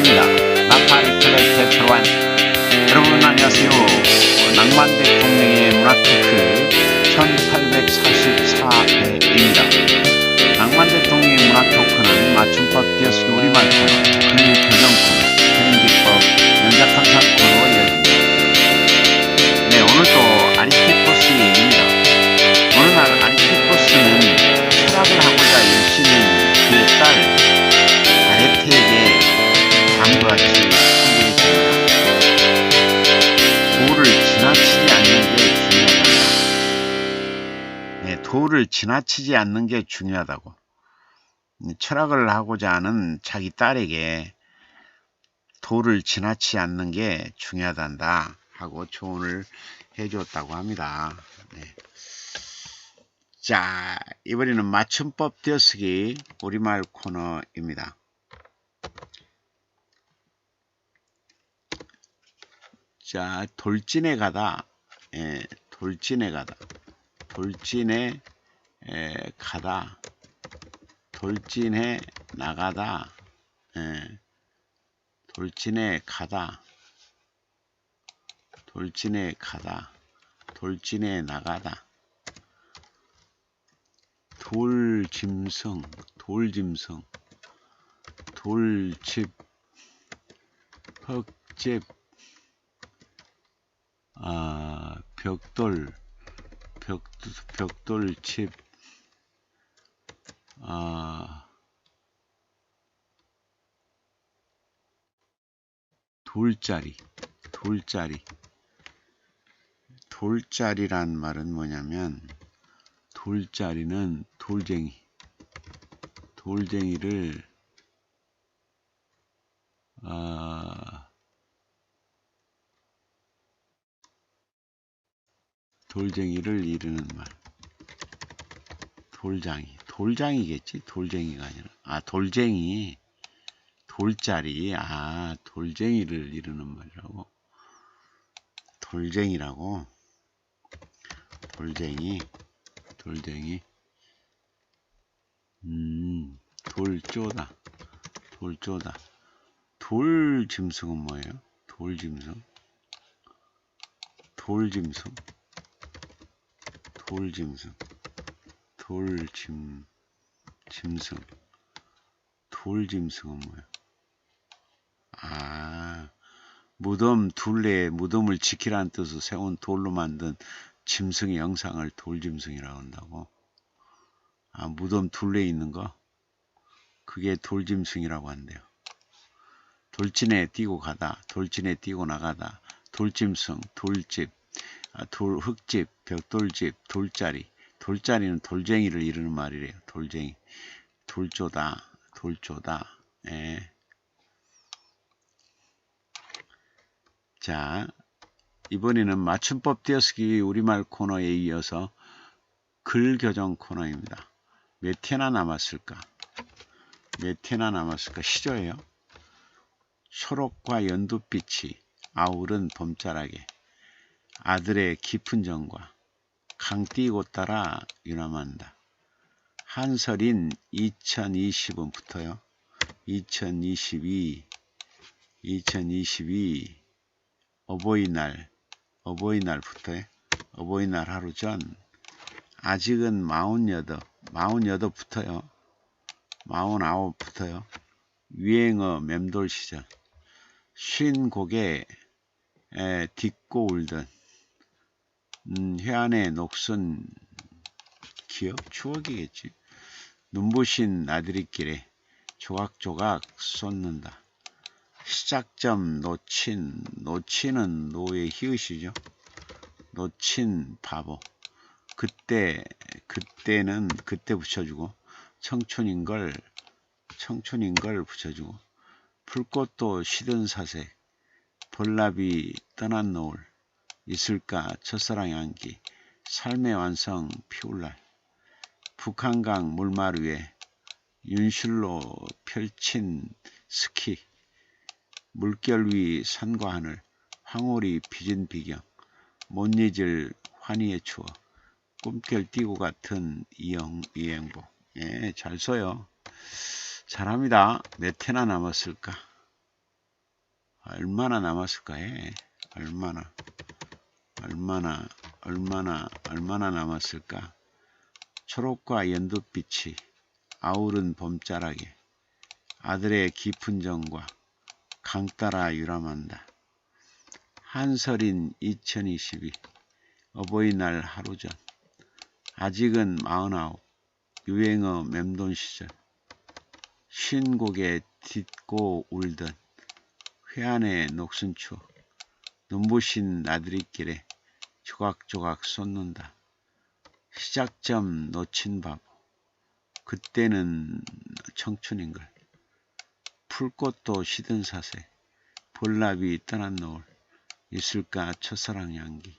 시간입니다. 나팔이틀의 대표관 여러분 안녕하세요. 낭만 대통령의 문화토크 1844회입니다. 낭만 대통령의 문화토크는 맞춤법 띄어쓰기 우리말 코너, 글교정 코너, 표현기법, 연작탐사 코너로 이어집니다. 네, 오늘도 아리스티포스 얘기입니다. 어느 날 아리스티포스는 철학을 하고자 열심히 그의 딸 아레테에게 다음과 같이 도를 지나치지 않는 게 중요하다. 네, 도를 지나치지 않는 게 중요하다고. 철학을 하고자 하는 자기 딸에게 도를 지나치지 않는 게 중요하단다 하고 조언을 해주었다고 합니다. 네. 자, 이번에는 맞춤법 띄어쓰기 우리말 코너입니다. 자, 돌진에 가다, 돌진에 가다, 돌진에 가다, 돌진해 나가다, 돌진에 가다, 돌진에 가다, 돌진에 나가다, 돌짐승, 돌짐승, 돌집, 흙집, 벽돌, 벽돌집, 돌짜리, 돌짜리. 돌짜리란 말은 뭐냐면 돌짜리는 돌쟁이, 돌쟁이를 돌쟁이를 이르는 말. 돌장이, 돌장이겠지? 돌쟁이가 아니라. 돌쟁이, 돌짜리. 돌쟁이를 이르는 말이라고. 돌쟁이라고. 돌쟁이, 돌쟁이. 돌쪼다, 돌쪼다. 돌짐승은 뭐예요? 돌짐승, 돌짐승, 돌짐승, 돌짐승, 돌짐승은 뭐예요? 무덤 둘레에 무덤을 지키라는 뜻으로 세운 돌로 만든 짐승의 영상을 돌짐승이라고 한다고. 무덤 둘레에 있는 거, 그게 돌짐승이라고 한대요. 돌진에 뛰고 가다, 돌진에 뛰고 나가다, 돌짐승, 돌집, 흙집, 벽돌집, 돌짜리. 돌짜리는 돌쟁이를 이르는 말이래요. 돌쟁이, 돌조다, 돌조다. 자, 이번에는 맞춤법 띄어쓰기 우리말 코너에 이어서 글교정 코너입니다. 몇 회나 남았을까? 몇 회나 남았을까? 시조예요. 초록과 연두빛이 아우른 봄자락에 아들의 깊은 정과 강띠고 따라 유람한다. 한설인 2020은 붙어요. 2022 어버이날 붙어요. 어버이날 하루 전. 아직은 48 붙어요. 49 붙어요. 유행어 맴돌 시절. 쉰 곡에 딛고 울던 회안의 녹슨 기억? 추억이겠지. 눈부신 나들이길에 조각조각 쏟는다. 시작점 놓치는 노의 히읗이죠. 놓친 바보. 그때는 그때 붙여주고, 청춘인걸 붙여주고, 풀꽃도 시든 사색, 볼나비 떠난 노을, 있을까 첫사랑의 안기, 삶의 완성 피울 날, 북한강 물마루 위에 윤실로 펼친 스키, 물결 위 산과 하늘, 황홀이 빚은 비경, 못 잊을 환희의 추억, 꿈결 띄고 같은 이행복. 잘 써요. 잘합니다. 몇 회나 남았을까? 얼마나 남았을까 해. 얼마나 남았을까. 초록과 연두빛이 아우른 봄자락에 아들의 깊은 정과 강 따라 유람한다. 한설인 2022 어버이날 하루 전. 아직은 49 유행어 맴돈 시절. 쉰곡에 딛고 울던 회한의 녹슨 추억. 눈부신 나들이길에 조각조각 쏟는다. 시작점 놓친 바보. 그때는 청춘인걸. 풀꽃도 시든 사색. 볼나비 떠난 노을. 있을까 첫사랑 향기.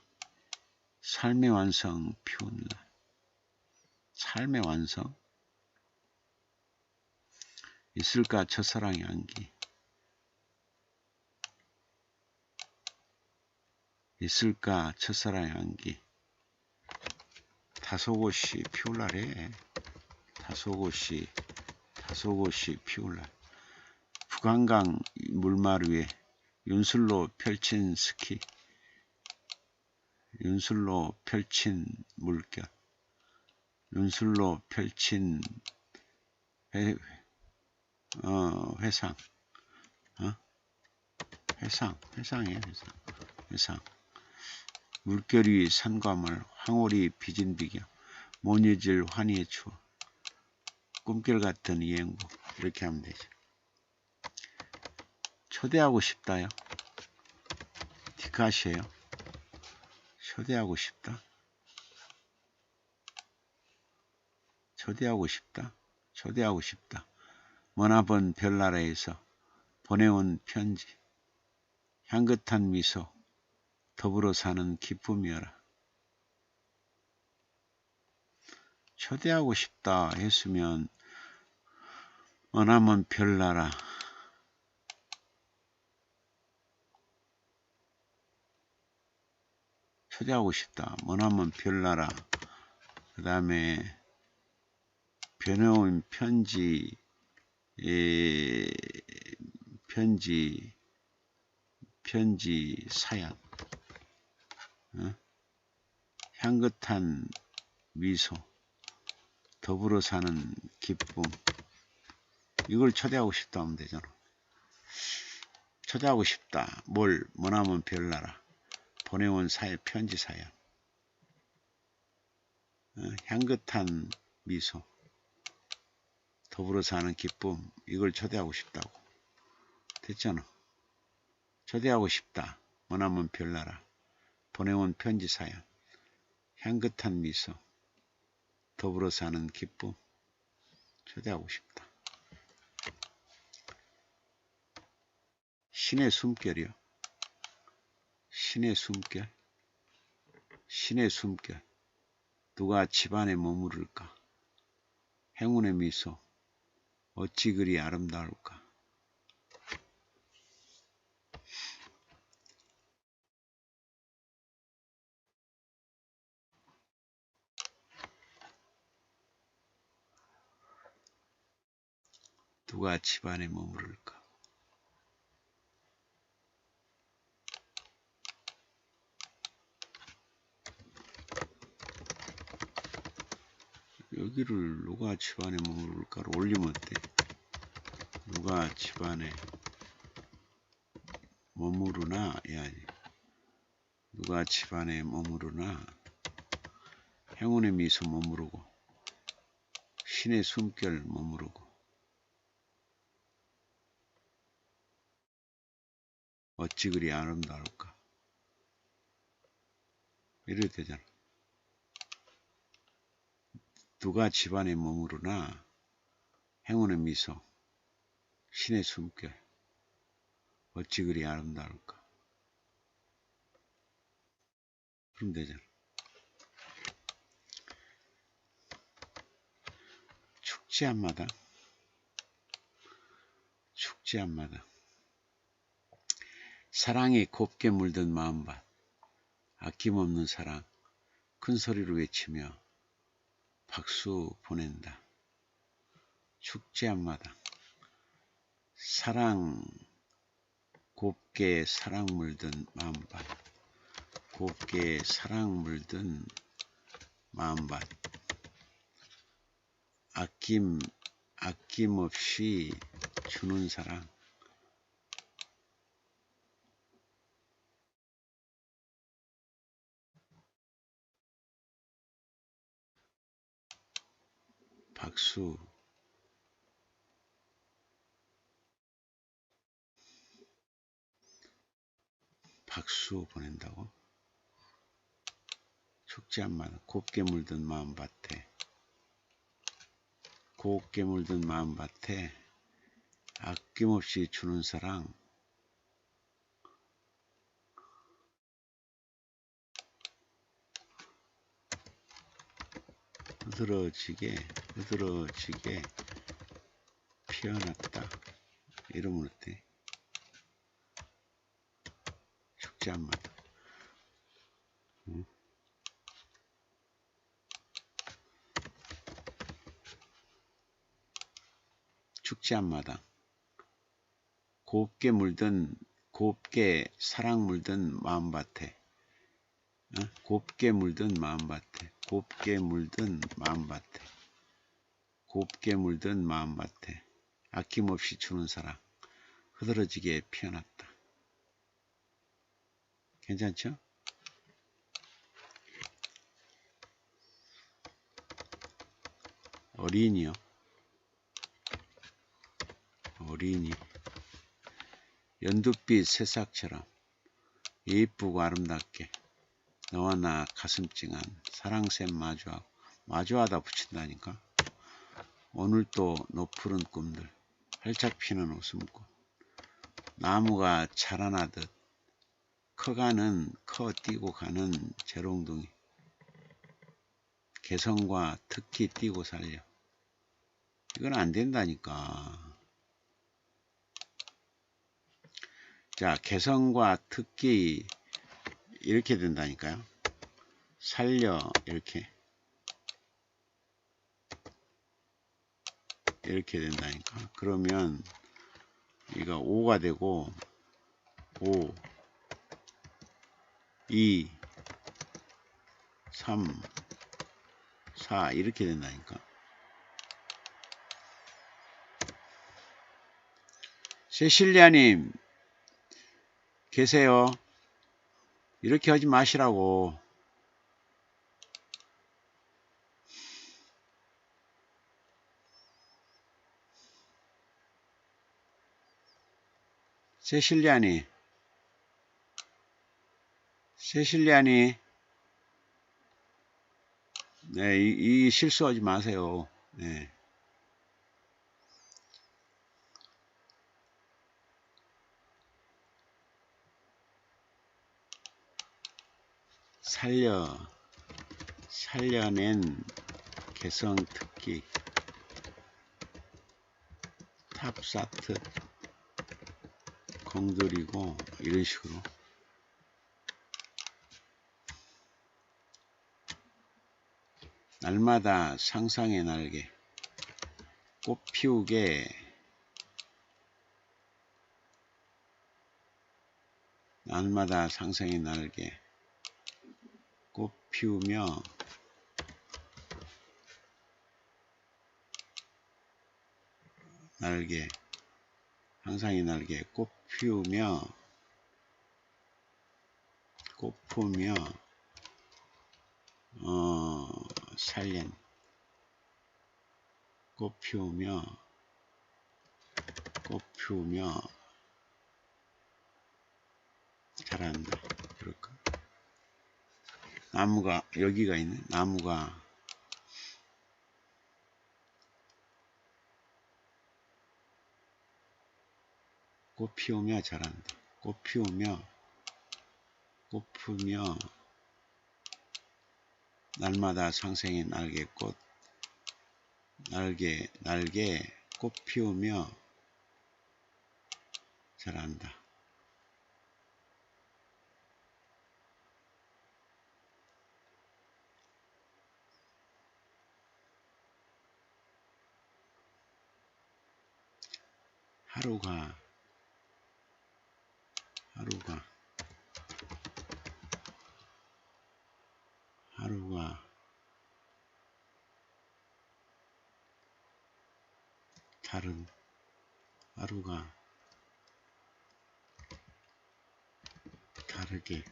삶의 완성 피운 날. 삶의 완성? 있을까 첫사랑 향기. 있을까 첫사랑 향기. 다소곳이 피울 날에 다소곳이 피울 날. 북한강 물말 위에 윤술로 펼친 스키. 윤술로 펼친 물결. 윤술로 펼친 회상. 회상이에요. 회상. 물결 위 산과물 황홀히 빚은 비경. 못 잊을 환희의 추억. 꿈결 같은 이 행복. 이렇게 하면 되죠. 초대하고 싶다요. 디카시에요. 초대하고 싶다. 초대하고 싶다. 머나먼 별나라에서 보내온 편지. 향긋한 미소. 더불어 사는 기쁨이여라. 초대하고 싶다 했으면 머나먼 별나라. 초대하고 싶다. 머나먼 별나라. 그 다음에 보내온 편지 사연. 향긋한 미소. 더불어 사는 기쁨. 이걸 초대하고 싶다 하면 되잖아. 초대하고 싶다. 머나먼 별나라. 보내온 편지 사연. 향긋한 미소. 더불어 사는 기쁨. 이걸 초대하고 싶다고. 됐잖아. 초대하고 싶다. 머나먼 별나라. 보내온 편지 사연. 향긋한 미소. 더불어 사는 기쁨. 초대하고 싶다. 신의 숨결이요. 신의 숨결. 신의 숨결. 누가 집안에 머무를까. 행운의 미소. 어찌 그리 아름다울까. 누가 집안에 머무를까. 여기를 누가 집안에 머무를까를 올리면 어때? 누가 집안에 머무르나 해야지. 누가 집안에 머무르나. 행운의 미소 머무르고. 신의 숨결 머무르고. 어찌 그리 아름다울까. 이래도 되잖아. 누가 집안에 머무르나. 행운의 미소. 신의 숨결. 어찌 그리 아름다울까. 그럼 되잖아. 축제 한마당. 축제 한마당. 사랑이 곱게 물든 마음밭. 아낌없는 사랑. 큰 소리로 외치며 박수 보낸다. 축제 한마당. 사랑 곱게 사랑 물든 마음밭. 곱게 사랑 물든 마음밭. 아낌없이 주는 사랑. 박수. 박수 보낸다고? 축제 한마다. 곱게 물든 마음밭에. 곱게 물든 마음밭에 아낌없이 주는 사랑. 흐드러지게 피어났다. 이러면 어때? 축제 한마다. 응? 축제 한마당. 곱게 사랑 물든 마음밭에. 곱게 물든 마음밭에. 곱게 물든 마음밭에. 곱게 물든 마음밭에 아낌없이 주는 사랑. 흐드러지게 피어났다. 괜찮죠? 어린이요. 어린이. 연두빛 새싹처럼 예쁘고 아름답게 너와 나 가슴찡한 사랑샘 마주하다 붙인다니까. 오늘도 노푸른 꿈들, 활짝 피는 웃음꽃, 나무가 자라나듯 뛰고 가는 재롱둥이, 개성과 특기 띄고 살려. 이건 안 된다니까. 자, 개성과 특기 이렇게 된다니까요. 살려 이렇게 된다니까. 그러면 이거 5가 되고 5, 2, 3, 4 이렇게 된다니까. 세실리아님 계세요? 이렇게 하지 마시라고. 세실리아니 네, 이 실수하지 마세요. 네. 살려낸 개성 특기 탑사트 공들이고 이런 식으로 날마다 상상의 날개 꽃 피우게 날마다 상상의 날개 꽃 피우며 날개 상상의 날개 꽃 피우며 살련 꽃 피우며 자란다. 그럴까? 나무가 여기가 있네. 나무가 꽃 피우며 자란다. 꽃 피우며 날마다 상생의 날개 꽃 피우며 자란다. 하루가 하루가 다르게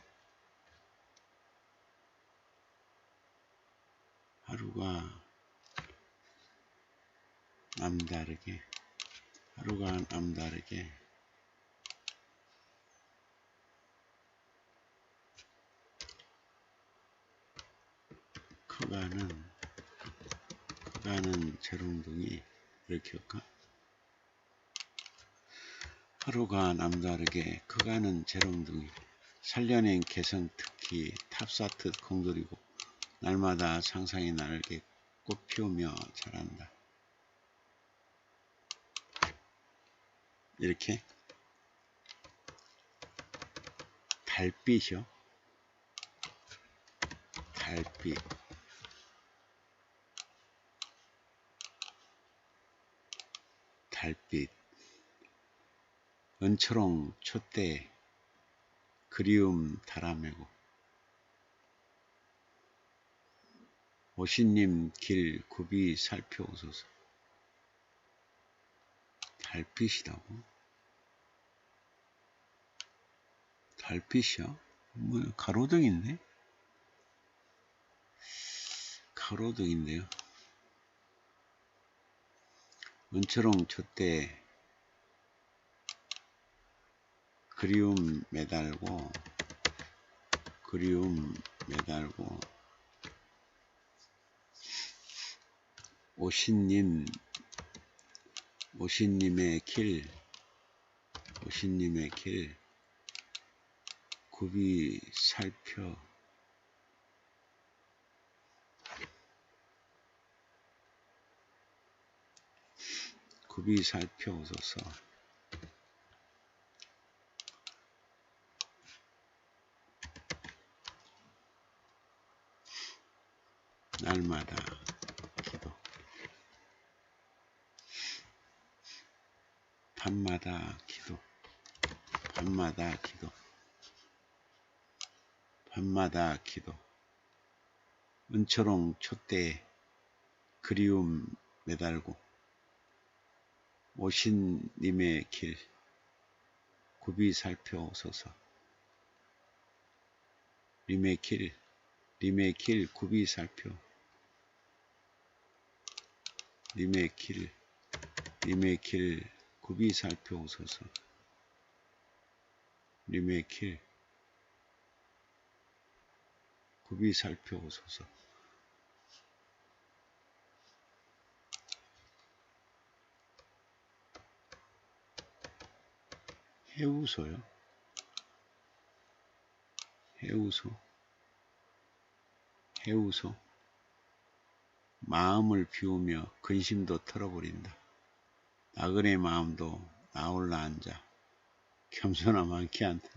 남다르게 커가는 재롱둥이 이렇게 할까? 하루가 남다르게 커가는 재롱둥이 살려낸 개성 특히 탑사트 공돌이고 날마다 상상의 날개 꽃피우며 자란다. 이렇게 달빛이요. 달빛 은초롱 촛대 그리움 달아매고 오신님 길 굽이 살펴오소서. 달빛이라고? 달빛이요? 뭐 가로등인데? 가로등인데요. 은초롱 촛대 그리움 매달고 오신님의 길 굽이 살펴오소서. 날마다 기도 밤마다 기도 은초롱 촛대에 그리움 매달고 오신님의 길 굽이 살펴오소서. 님의 길 굽이 살펴 님의 길 굽이 살펴오소서. 님의 길 굽이 살펴오소서. 해우소요? 해우소 마음을 비우며 근심도 털어버린다. 나그네 마음도 나올라 앉아 겸손함 많게 한다.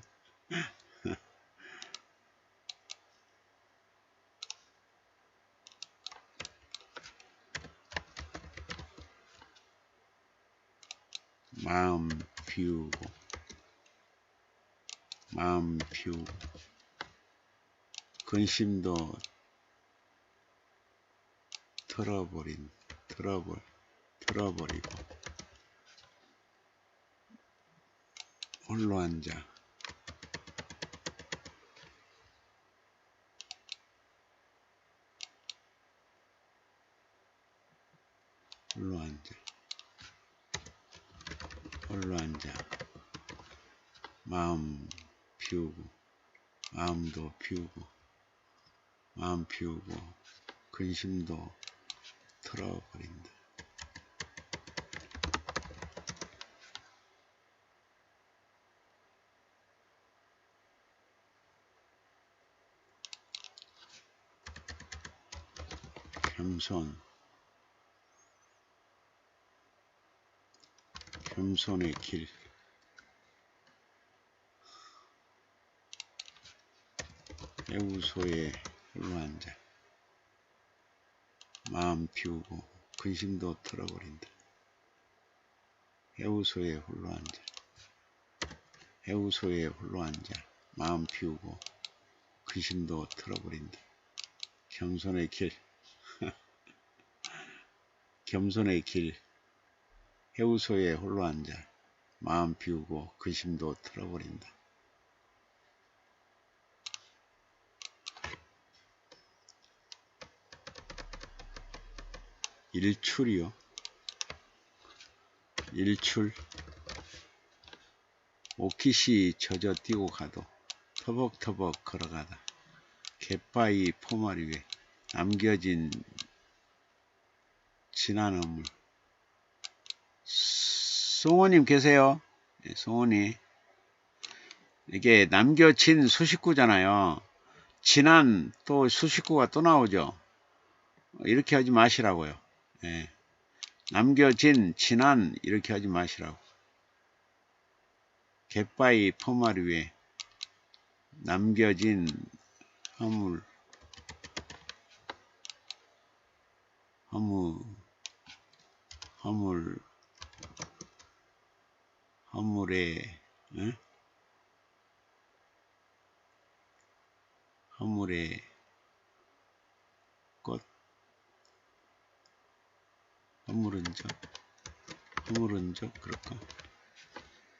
마음 비우고 근심도 털어버리고 홀로 앉아 마음 비우고 근심도 털어버린다. 겸손의 길 해우소에 홀로 앉아 마음 비우고 근심도 털어버린다. 해우소에 홀로 앉아 해우소에 홀로 앉아 마음 비우고 근심도 털어버린다. 겸손의 길 겸손의 길 해우소에 홀로 앉아 마음 비우고 근심도 털어버린다. 일출이요. 일출. 오킷이 젖어 뛰고 가도 터벅터벅 걸어가다 갯바위 포마리 위에 남겨진 진한 어물. 송호님 계세요? 네, 송호님. 이게 남겨진 수식구잖아요. 진한 또 수식구가 또 나오죠. 이렇게 하지 마시라고요. 네. 남겨진 진한 이렇게 하지 마시라고. 갯바위 포마리 위에 남겨진 허물 허물의 응? 허물의 꽃 허물은 적 그럴까?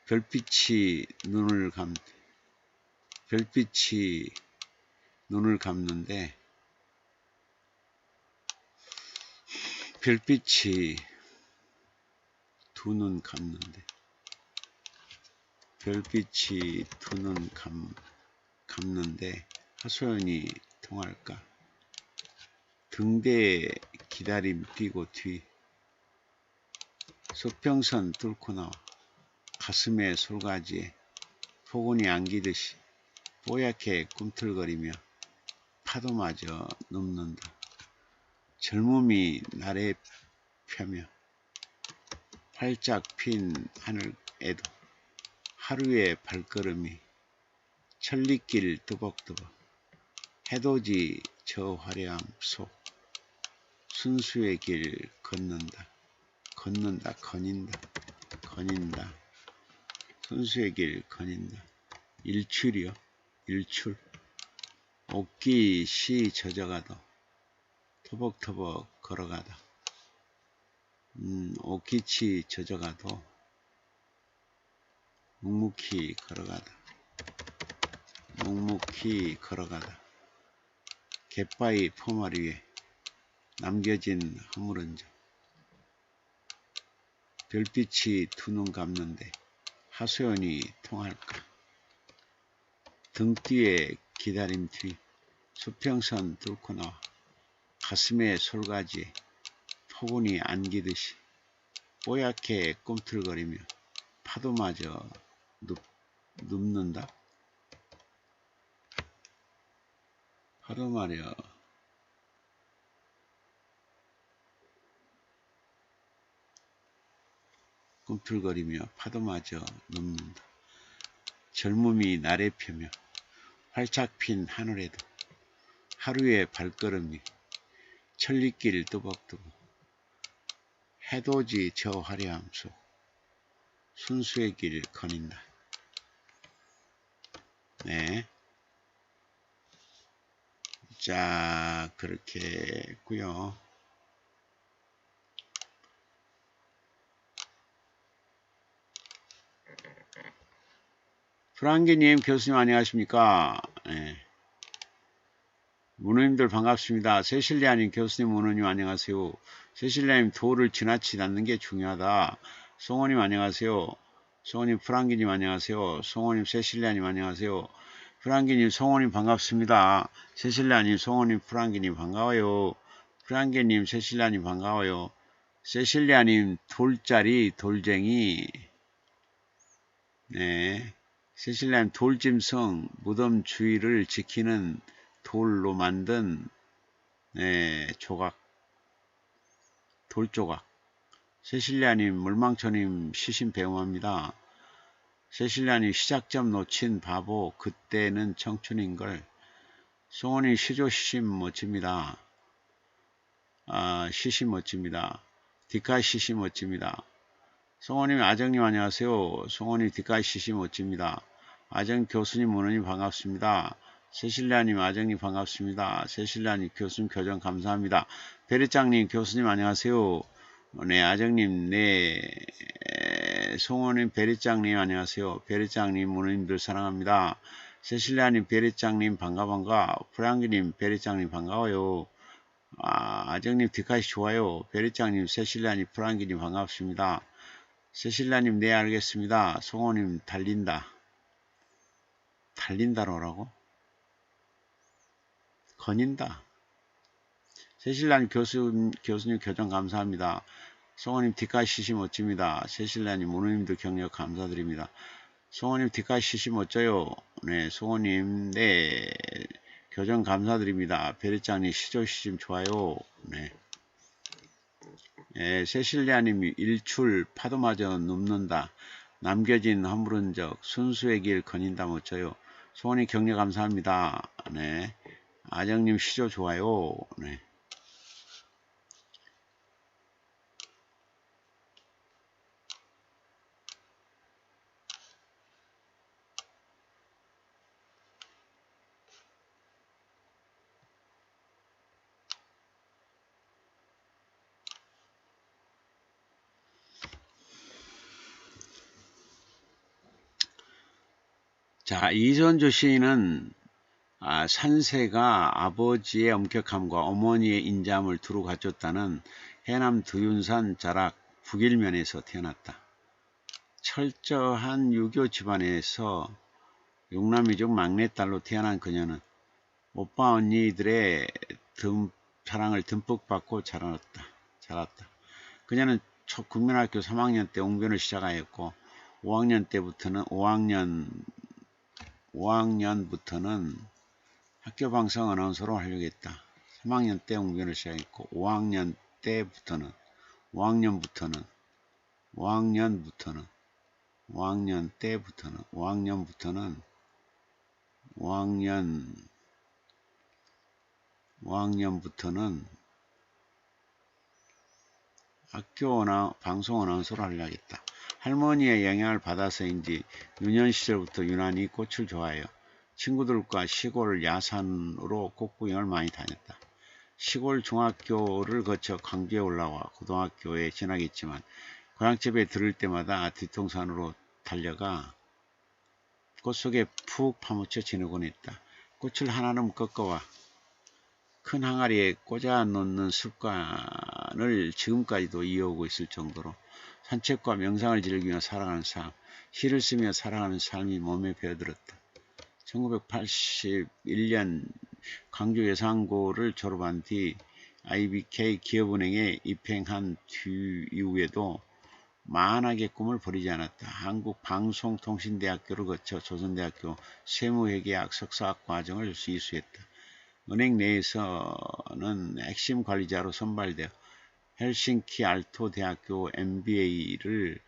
별빛이 눈을 감는데 별빛이 두 눈 감는데 별빛이 두 눈 감는데 하소연이 통할까? 등대에 기다림 뛰고 뒤 수평선 뚫고 나와 가슴에 솔가지에 폭운이 안기듯이 뽀얗게 꿈틀거리며 파도마저 눕는다. 젊음이 나래 펴며 활짝 핀 하늘에도 하루의 발걸음이 천리길 뚜벅뚜벅 해돋이 저 화려함 속 순수의 길 걷는다. 거닌다. 순수의 길 거닌다. 일출이요. 일출. 옷깃이 젖어가도 터벅터벅 걸어가다. 옷깃이 젖어가도 묵묵히 걸어가다. 갯바위 포마리 위에 남겨진 허물은 적 별빛이 두 눈 감는데 하소연이 통할까? 등 뒤에 기다림 뒤 수평선 뚫고 나와 가슴에 솔가지에 폭운이 안기듯이 뽀얗게 꿈틀거리며 파도마저 눕는다. 파도마저 꿈틀거리며 파도마저 눕는다. 젊음이 나래 펴며 활짝 핀 하늘에도 하루의 발걸음이 천리길 뚜벅뚜벅 해돋이 저 화려함 속 순수의 길 거닌다. 네. 자, 그렇게 했고요. 프랑기님 교수님 안녕하십니까? 네. 문호님들 반갑습니다. 세실리아님 교수님 문호님 안녕하세요. 세실리아님 도를 지나치지 않는 게 중요하다. 송호님 안녕하세요. 송호님 프랑기님 안녕하세요. 송호님 세실리아님 안녕하세요. 프랑기님 송호님 반갑습니다. 세실리아님 송호님 프랑기님 반가워요. 프랑기님 세실리아님 반가워요. 세실리아님 돌짜리 돌쟁이 네. 세실리아님 돌짐승 무덤 주위를 지키는 돌로 만든 조각 돌조각. 세실리아님 물망초님 시신 배웅합니다. 세실리아님 시작점 놓친 바보 그때는 청춘인걸. 송원이 시조 시신 멋집니다. 시신 멋집니다. 디카이 시신 멋집니다. 송원님 아정님 안녕하세요. 송원이 디카이 시신 멋집니다. 아정 교수님 문호님 반갑습니다. 세실리아님 아정님 반갑습니다. 세실리아님 교수님 교정 감사합니다. 베리짱님 교수님 안녕하세요. 네 아정님 네 송호님 베리짱님 안녕하세요. 베리짱님 문호님들 사랑합니다. 세실리아님 베리짱님 반가 프랑기님 베리짱님 반가워요. 아정님 뒷까지 좋아요. 베리짱님 세실리아님 프랑기님 반갑습니다. 세실리아님 네 알겠습니다. 송호님 달린다로라고? 거닌다. 세실리아님 교수님 교정 감사합니다. 송호님 뒷까지 시시 멋집니다. 세실리아님 문호님들 격려 감사드립니다. 송호님 뒷까지 시시 멋져요. 네 송호님 네 교정 감사드립니다. 베리짱님 시조시심 좋아요. 네. 세실리아님 일출 파도마저 눕는다. 남겨진 허물은 적 순수의 길 거닌다 멋져요. 송원님 격려 감사합니다. 네. 아정님 시조 좋아요. 네. 자, 이선조 시인은 산세가 아버지의 엄격함과 어머니의 인자함을 두루 갖췄다는 해남 두윤산 자락 북일면에서 태어났다. 철저한 유교 집안에서 육남이족 막내딸로 태어난 그녀는 오빠 언니들의 사랑을 듬뿍 받고 자랐다. 그녀는 국민학교 3학년 때 옹변을 시작하였고 5학년부터는 학교 방송 아나운서로 하려고 했다. 3학년 때 옹변을 시작했고 5학년 때부터는 학교 방송 아나운서로 하려고 했다. 할머니의 영향을 받아서인지 유년 시절부터 유난히 꽃을 좋아해요. 친구들과 시골 야산으로 꽃구경을 많이 다녔다. 시골 중학교를 거쳐 광주에 올라와 고등학교에 진학했지만 고향집에 들을 때마다 뒤통산으로 달려가 꽃 속에 푹 파묻혀 지내곤 했다. 꽃을 하나름 꺾어와 큰 항아리에 꽂아 놓는 습관을 지금까지도 이어오고 있을 정도로 산책과 명상을 즐기며 살아가는 삶, 시를 쓰며 살아가는 삶이 몸에 배어들었다. 1981년 광주 예상고를 졸업한 뒤 IBK 기업은행에 입행한 이후에도 만학의 꿈을 버리지 않았다. 한국방송통신대학교를 거쳐 조선대학교 세무회계학 석사학 과정을 이수했다. 은행 내에서는 핵심 관리자로 선발되어 헬싱키 알토 대학교 MBA를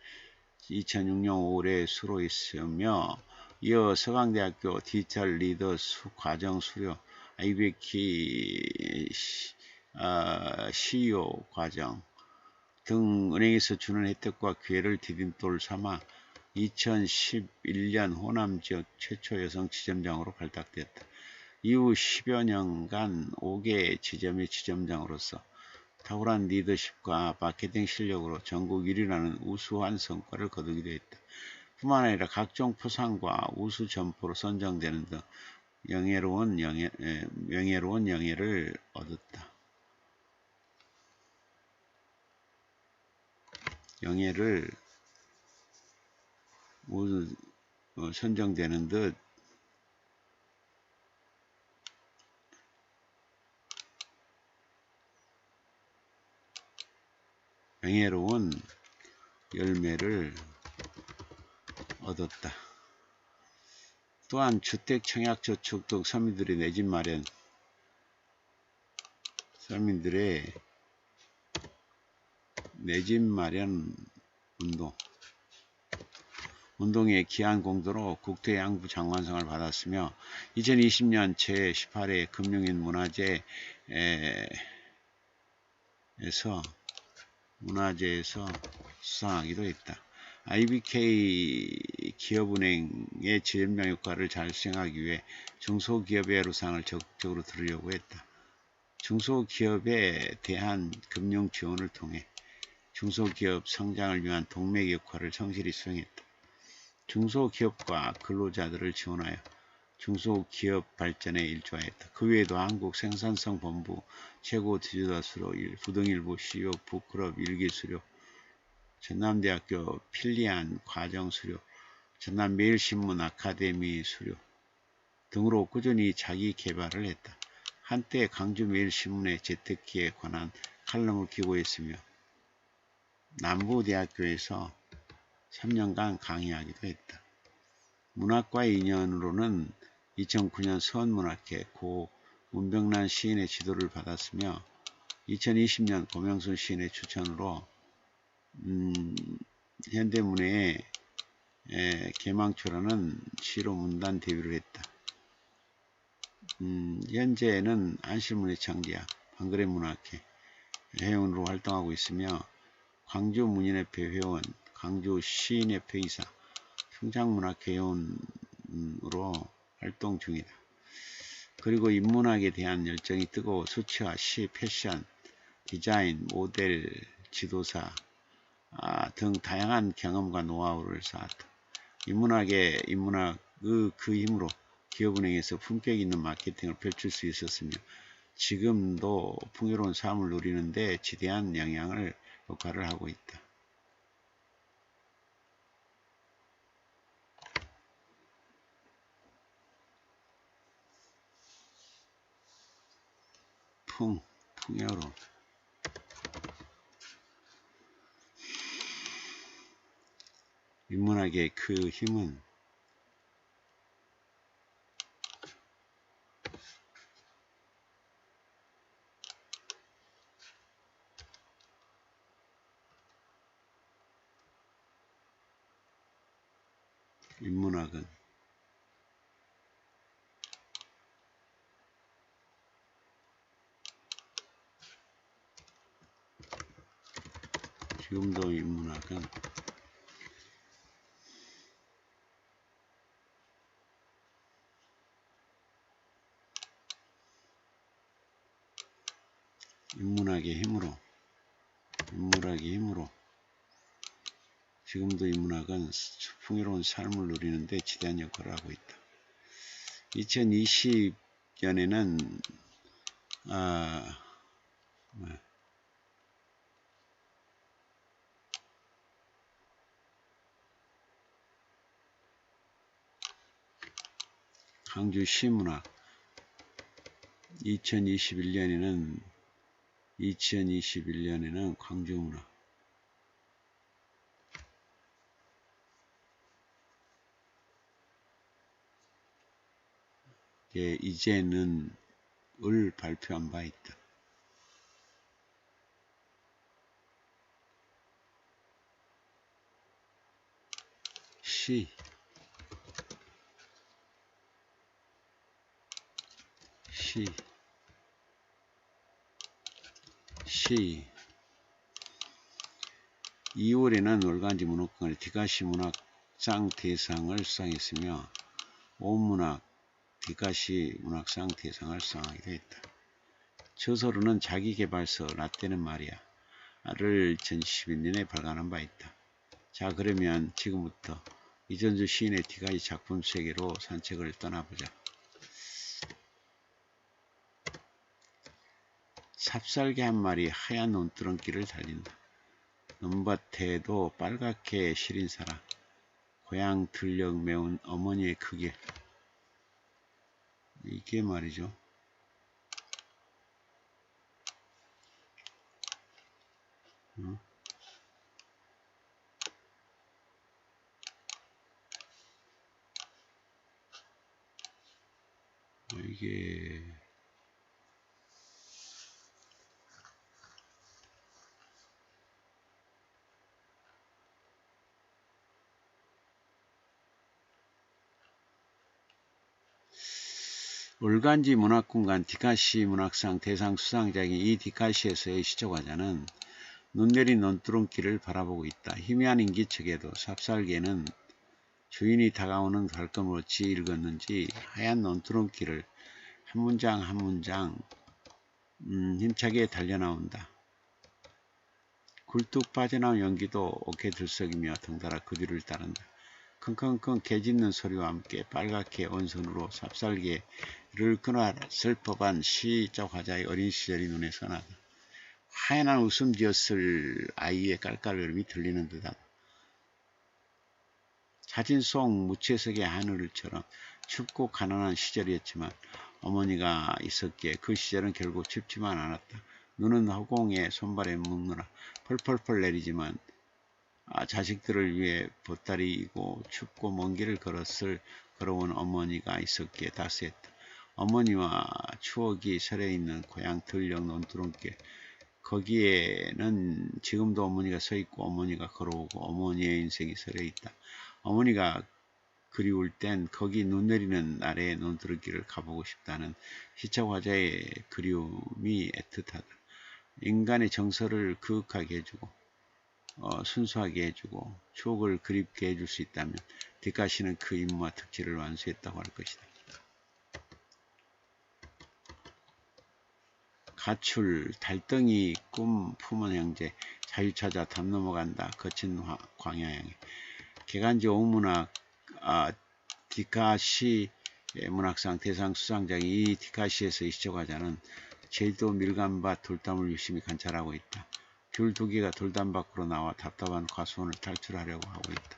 2006년 5월에 수료했으며 이어 서강대학교 디지털 리더 과정 수료, IBK CEO 과정 등 은행에서 주는 혜택과 기회를 디딤돌 삼아 2011년 호남 지역 최초 여성 지점장으로 발탁되었다. 이후 10여 년간 5개 지점의 지점장으로서 탁월한 리더십과 마케팅 실력으로 전국 1위라는 우수한 성과를 거두기도 했다. 뿐만 아니라 각종 포상과 우수 점포로 선정되는 등 명예로운 영예를 얻었다. 영예를 선정되는 듯 명예로운 열매를 얻었다. 또한 주택, 청약, 저축 등 서민들의 내 집 마련, 운동의 귀한 공로로 국토 양부 장관상을 받았으며 2020년 제18회 금융인 문화제에서 수상하기도 했다. IBK 기업은행의 지점장 효과를 잘 수행하기 위해 중소기업의 애로사항을 적극적으로 들으려고 했다. 중소기업에 대한 금융 지원을 통해 중소기업 성장을 위한 동맥 역할을 성실히 수행했다. 중소기업과 근로자들을 지원하여 중소기업 발전에 일조하였다. 그 외에도 한국생산성본부, 최고 지도자 수료, 부등일보 CEO, 북클럽 일기수료, 전남대학교 필리안 과정수료, 전남매일신문 아카데미 수료 등으로 꾸준히 자기 개발을 했다. 한때 광주매일신문의 재택기에 관한 칼럼을 기고했으며 남부대학교에서 3년간 강의하기도 했다. 문학과의 인연으로는 2009년 서원문학회 고 문병란 시인의 지도를 받았으며 2020년 고명순 시인의 추천으로 현대문예의 개망초라는 시로 문단 데뷔를 했다. 현재는 안실문예 창제야 방그레문학회 회원으로 활동하고 있으며 광주문인협회 회원, 광주시인협회 이사, 평창문학회 회원으로 활동 중이다. 그리고 인문학에 대한 열정이 뜨거워 수치화, 시, 패션, 디자인, 모델, 지도사 등 다양한 경험과 노하우를 쌓았다. 인문학의 그 힘으로 기업은행에서 품격 있는 마케팅을 펼칠 수 있었으며 지금도 풍요로운 삶을 누리는 데 지대한 역할을 하고 있다. 풍요로움. 인문학의 그 힘은 인문학은 지금도 인문학은 인문학의 힘으로 지금도 인문학은 풍요로운 삶을 누리는 데 지대한 역할을 하고 있다. 2020년에는 광주 시문학 2021년에는 광주문학 이제는 을 발표한 바 있다. 시 시 2월에는 월간지 문학관의 디가시 문학상 대상을 수상했으며 온문학 디가시 문학상 대상을 수상하기도 했다. 저서로는 자기개발서 라떼는 말이야를 2011년에 발간한 바 있다. 자, 그러면 지금부터 이전주 시인의 디가시 작품 세계로 산책을 떠나보자. 삽살개 한 마리 하얀 논두렁길을 달린다. 논밭에도 빨갛게 시린 사람, 고향 들녘 메운 어머니의 크게. 이게 말이죠. 이게 월간지 문학공간 디가시 문학상 대상 수상작인 이 디가시에서의 시초과자는 눈 내린 논두렁길을 바라보고 있다. 희미한 인기척에도 삽살개는 주인이 다가오는 발걸음을 어찌 읽었는지 하얀 논두렁길을 한 문장 한 문장 힘차게 달려나온다. 굴뚝 빠져나온 연기도 어깨 들썩이며 덩달아 그 뒤를 따른다. 킁킁킁 개 짖는 소리와 함께 빨갛게 온손으로 삽살개를 끊어쓸 법한 시적 화자의 어린 시절이 눈에 선하다. 하얀 웃음 지었을 아이의 깔깔거림이 들리는 듯하다. 사진 속 무채색의 하늘처럼 춥고 가난한 시절이었지만 어머니가 있었기에 그 시절은 결국 춥지만 않았다. 눈은 허공에 손발에 묻느라 펄펄펄 내리지만 자식들을 위해 보따리이고 춥고 먼 길을 걸어온 어머니가 있었기에 따스했다. 어머니와 추억이 서려있는 고향 들녘 논두렁길. 거기에는 지금도 어머니가 서있고 어머니가 걸어오고 어머니의 인생이 서려있다. 어머니가 그리울 땐 거기 눈 내리는 날의 논두렁길을 가보고 싶다는 시적 화자의 그리움이 애틋하다. 인간의 정서를 그윽하게 해주고 순수하게 해주고 추억을 그립게 해줄 수 있다면 뒷가시는 그 임무와 특질을 완수했다고 할 것이다. 가출, 달덩이, 꿈 품은 형제, 자유 찾아 담 넘어간다. 거친 광야향에. 개간지 오문학 디카시 문학상 대상 수상작인 이 디카시에서 시적 화자는 제주도 밀감밭 돌담을 유심히 관찰하고 있다. 귤 두 개가 돌담 밖으로 나와 답답한 과수원을 탈출하려고 하고 있다.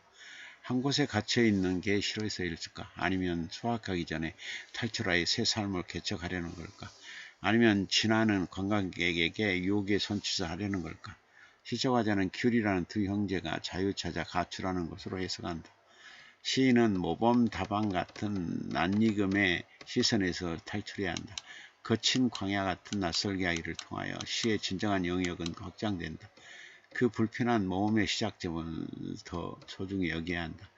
한 곳에 갇혀있는 게 싫어서일까? 아니면 수확하기 전에 탈출하여 새 삶을 개척하려는 걸까? 아니면 지나는 관광객에게 유혹에 손치서하려는 걸까? 시적 화자는 귤이라는 두 형제가 자유 찾아 가출하는 것으로 해석한다. 시인은 모범 다방 같은 낯익음의 시선에서 탈출해야 한다. 거친 광야 같은 낯설게 하기를 통하여 시의 진정한 영역은 확장된다. 그 불편한 모험의 시작점은 더 소중히 여겨야 한다.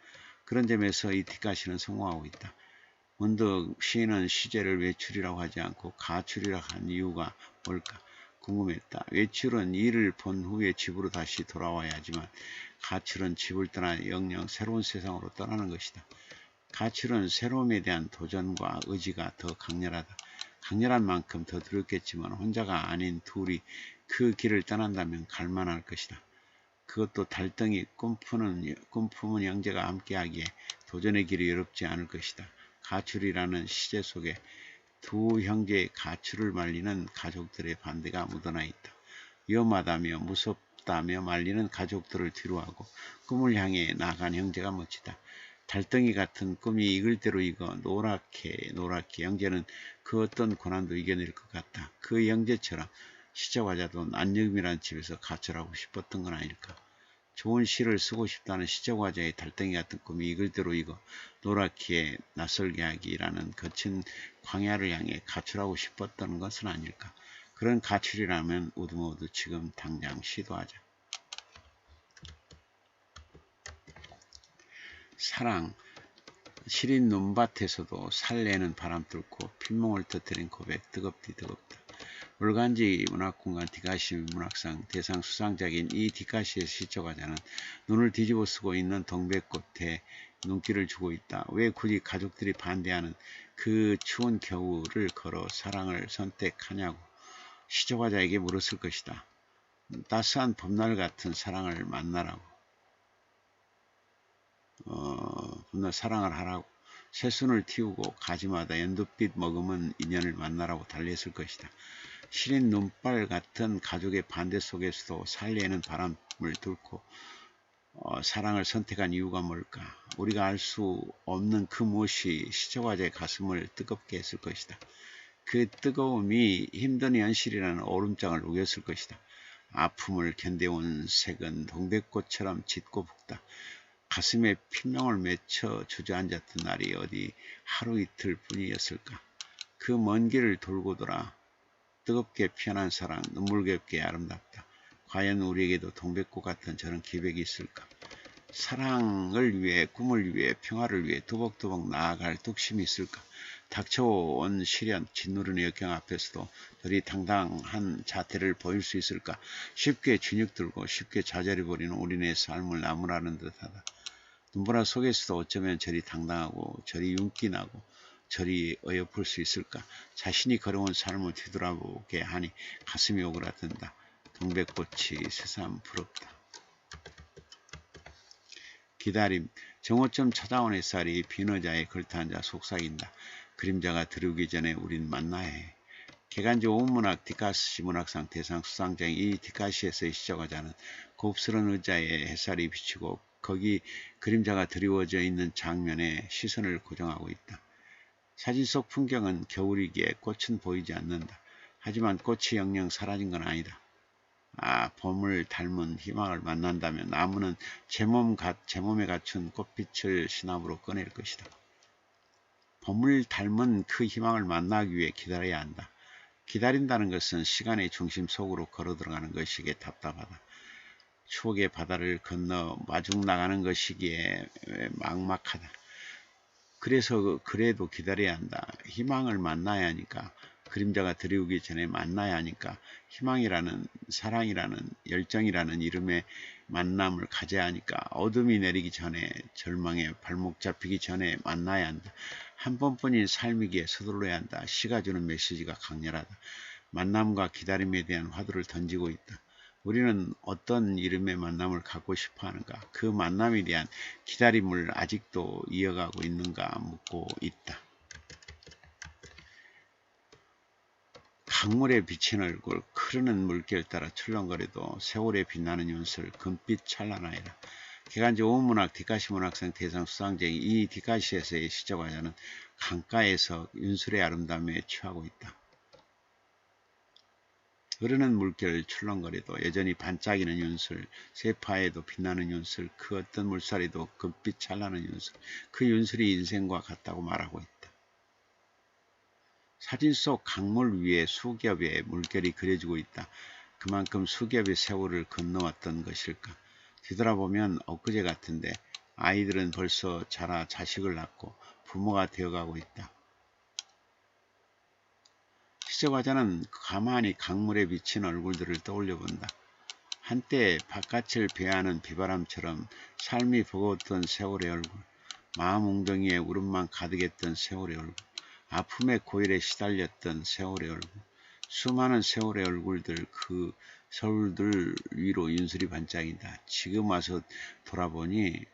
그런 점에서 이 디카시는 성공하고 있다. 문득 시인은 시제를 외출이라고 하지 않고 가출이라고 한 이유가 뭘까 궁금했다. 외출은 일을 본 후에 집으로 다시 돌아와야 하지만 가출은 집을 떠나 영영 새로운 세상으로 떠나는 것이다. 가출은 새로움에 대한 도전과 의지가 더 강렬하다. 강렬한 만큼 더 두렵겠지만 혼자가 아닌 둘이 그 길을 떠난다면 갈만할 것이다. 그것도 달덩이 꿈품은 형제가 함께하기에 도전의 길이 어렵지 않을 것이다. 가출이라는 시제 속에 두 형제의 가출을 말리는 가족들의 반대가 묻어나 있다. 위험하다며 무섭다며 말리는 가족들을 뒤로하고 꿈을 향해 나아간 형제가 멋지다. 달덩이 같은 꿈이 익을 대로 익어 노랗게 형제는 그 어떤 고난도 이겨낼 것 같다. 그 형제처럼 시적 화자도 낯익음이라는 집에서 가출하고 싶었던 건 아닐까. 좋은 시를 쓰고 싶다는 시적 화자의 달덩이 같은 꿈이 익을 대로 익어 노랗게 낯설게 하기라는 거친 광야를 향해 가출하고 싶었던 것은 아닐까. 그런 가출이라면 우두모두 지금 당장 시도하자. 사랑. 시린 눈밭에서도 살내는 바람 뚫고 핏몽을 터뜨린 고백. 뜨겁디 뜨겁다. 월간지 문학공간 디카시 문학상 대상 수상작인 이 디카시의 시적 화자는 눈을 뒤집어 쓰고 있는 동백꽃에 눈길을 주고 있다. 왜 굳이 가족들이 반대하는 그 추운 겨울을 걸어 사랑을 선택하냐고 시적 화자에게 물었을 것이다. 따스한 봄날 같은 사랑을 만나라고. 봄날 사랑을 하라고. 새순을 틔우고 가지마다 연두빛 머금은 인연을 만나라고 달랬을 것이다. 시린 눈발 같은 가족의 반대 속에서도 살리는 바람을 뚫고 사랑을 선택한 이유가 뭘까? 우리가 알 수 없는 그 무엇이 시적 화자의 가슴을 뜨겁게 했을 것이다. 그 뜨거움이 힘든 현실이라는 얼음장을 녹였을 것이다. 아픔을 견뎌온 색은 동백꽃처럼 짙고 붉다. 가슴에 핏명을 맺혀 주저앉았던 날이 어디 하루 이틀 뿐이었을까? 그 먼 길을 돌고 돌아 뜨겁게 피어난 사랑, 눈물겹게 아름답다. 과연 우리에게도 동백꽃 같은 저런 기백이 있을까? 사랑을 위해, 꿈을 위해, 평화를 위해 두벅두벅 나아갈 뚝심이 있을까? 닥쳐온 시련, 짓누르는 역경 앞에서도 저리 당당한 자태를 보일 수 있을까? 쉽게 진흙 들고 쉽게 좌절해버리는 우리네 삶을 나무라는 듯하다. 눈보라 속에서도 어쩌면 저리 당당하고 저리 윤기나고 저리 어여쁠 수 있을까? 자신이 걸어온 삶을 뒤돌아보게 하니 가슴이 오그라든다. 동백꽃이 새삼 부럽다. 기다림. 정오쯤 찾아온 햇살이 빈 의자에 걸터앉아 속삭인다. 그림자가 들어오기 전에 우린 만나야 해. 개간지 오문학 디카시 문학상 대상 수상자인 이 디카시에서의 시작하자는 곱스런 의자에 햇살이 비치고 거기 그림자가 드리워져 있는 장면에 시선을 고정하고 있다. 사진 속 풍경은 겨울이기에 꽃은 보이지 않는다. 하지만 꽃이 영영 사라진 건 아니다. 봄을 닮은 희망을 만난다면 나무는 제 몸에 갖춘 꽃빛을 시나무로 꺼낼 것이다. 봄을 닮은 그 희망을 만나기 위해 기다려야 한다. 기다린다는 것은 시간의 중심 속으로 걸어 들어가는 것이기에 답답하다. 추억의 바다를 건너 마중 나가는 것이기에 막막하다. 그래도 기다려야 한다. 희망을 만나야 하니까. 그림자가 들이오기 전에 만나야 하니까. 희망이라는, 사랑이라는, 열정이라는 이름의 만남을 가져야 하니까. 어둠이 내리기 전에, 절망에 발목 잡히기 전에 만나야 한다. 한 번뿐인 삶이기에 서둘러야 한다. 시가 주는 메시지가 강렬하다. 만남과 기다림에 대한 화두를 던지고 있다. 우리는 어떤 이름의 만남을 갖고 싶어 하는가? 그 만남에 대한 기다림을 아직도 이어가고 있는가 묻고 있다. 강물에 비친 얼굴, 흐르는 물결 따라 출렁거려도 세월에 빛나는 윤슬, 금빛 찬란하여라. 개간지 오문학 디카시 문학상 대상 수상자인 이 디카시에서의 시적화자는 강가에서 윤슬의 아름다움에 취하고 있다. 흐르는 물결 출렁거려도 여전히 반짝이는 윤슬, 세파에도 빛나는 윤슬, 그 어떤 물살에도 금빛 찬란한 윤슬, 그 윤슬이 인생과 같다고 말하고 있다. 사진 속 강물 위에 수겹의 물결이 그려지고 있다. 그만큼 수겹의 세월을 건너왔던 것일까. 뒤돌아보면 엊그제 같은데 아이들은 벌써 자라 자식을 낳고 부모가 되어가고 있다. 시적화자는 가만히 강물에 비친 얼굴들을 떠올려 본다. 한때 바깥을 배하는 비바람처럼 삶이 버거웠던 세월의 얼굴, 마음 웅덩이에 울음만 가득했던 세월의 얼굴, 아픔의 고열에 시달렸던 세월의 얼굴, 수많은 세월의 얼굴들, 그 서울들 위로 윤슬이 반짝인다. 지금 와서 뒤돌아보니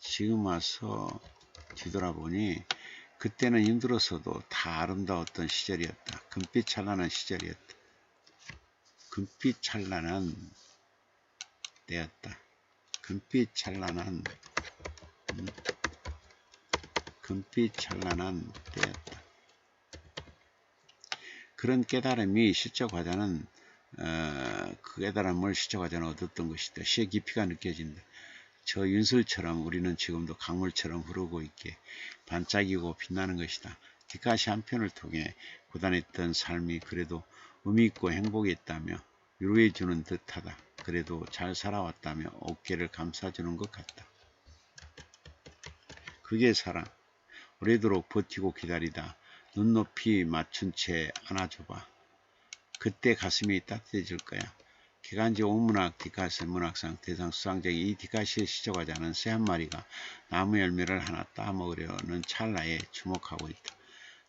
지금 와서 뒤돌아보니 그때는 힘들었어도 다 아름다웠던 시절이었다. 금빛 찬란한 시절이었다. 금빛 찬란한 때였다. 금빛 찬란한 때였다. 그런 깨달음이 시적화자는 그 깨달음을 시적화자는 얻었던 것이다. 시의 깊이가 느껴진다. 저 윤슬처럼 우리는 지금도 강물처럼 흐르고 있게 반짝이고 빛나는 것이다. 디카시 한 편을 통해 고단했던 삶이 그래도 의미있고 행복했다며 위로해주는 듯하다. 그래도 잘 살아왔다며 어깨를 감싸주는 것 같다. 그게 사랑. 오래도록 버티고 기다리다 눈높이 맞춘 채 안아줘봐. 그때 가슴이 따뜻해질 거야. 개간지 오문학 디카시 문학상 대상 수상자인 이 디카시의 시적화자는 새 한 마리가 나무 열매를 하나 따먹으려는 찰나에 주목하고 있다.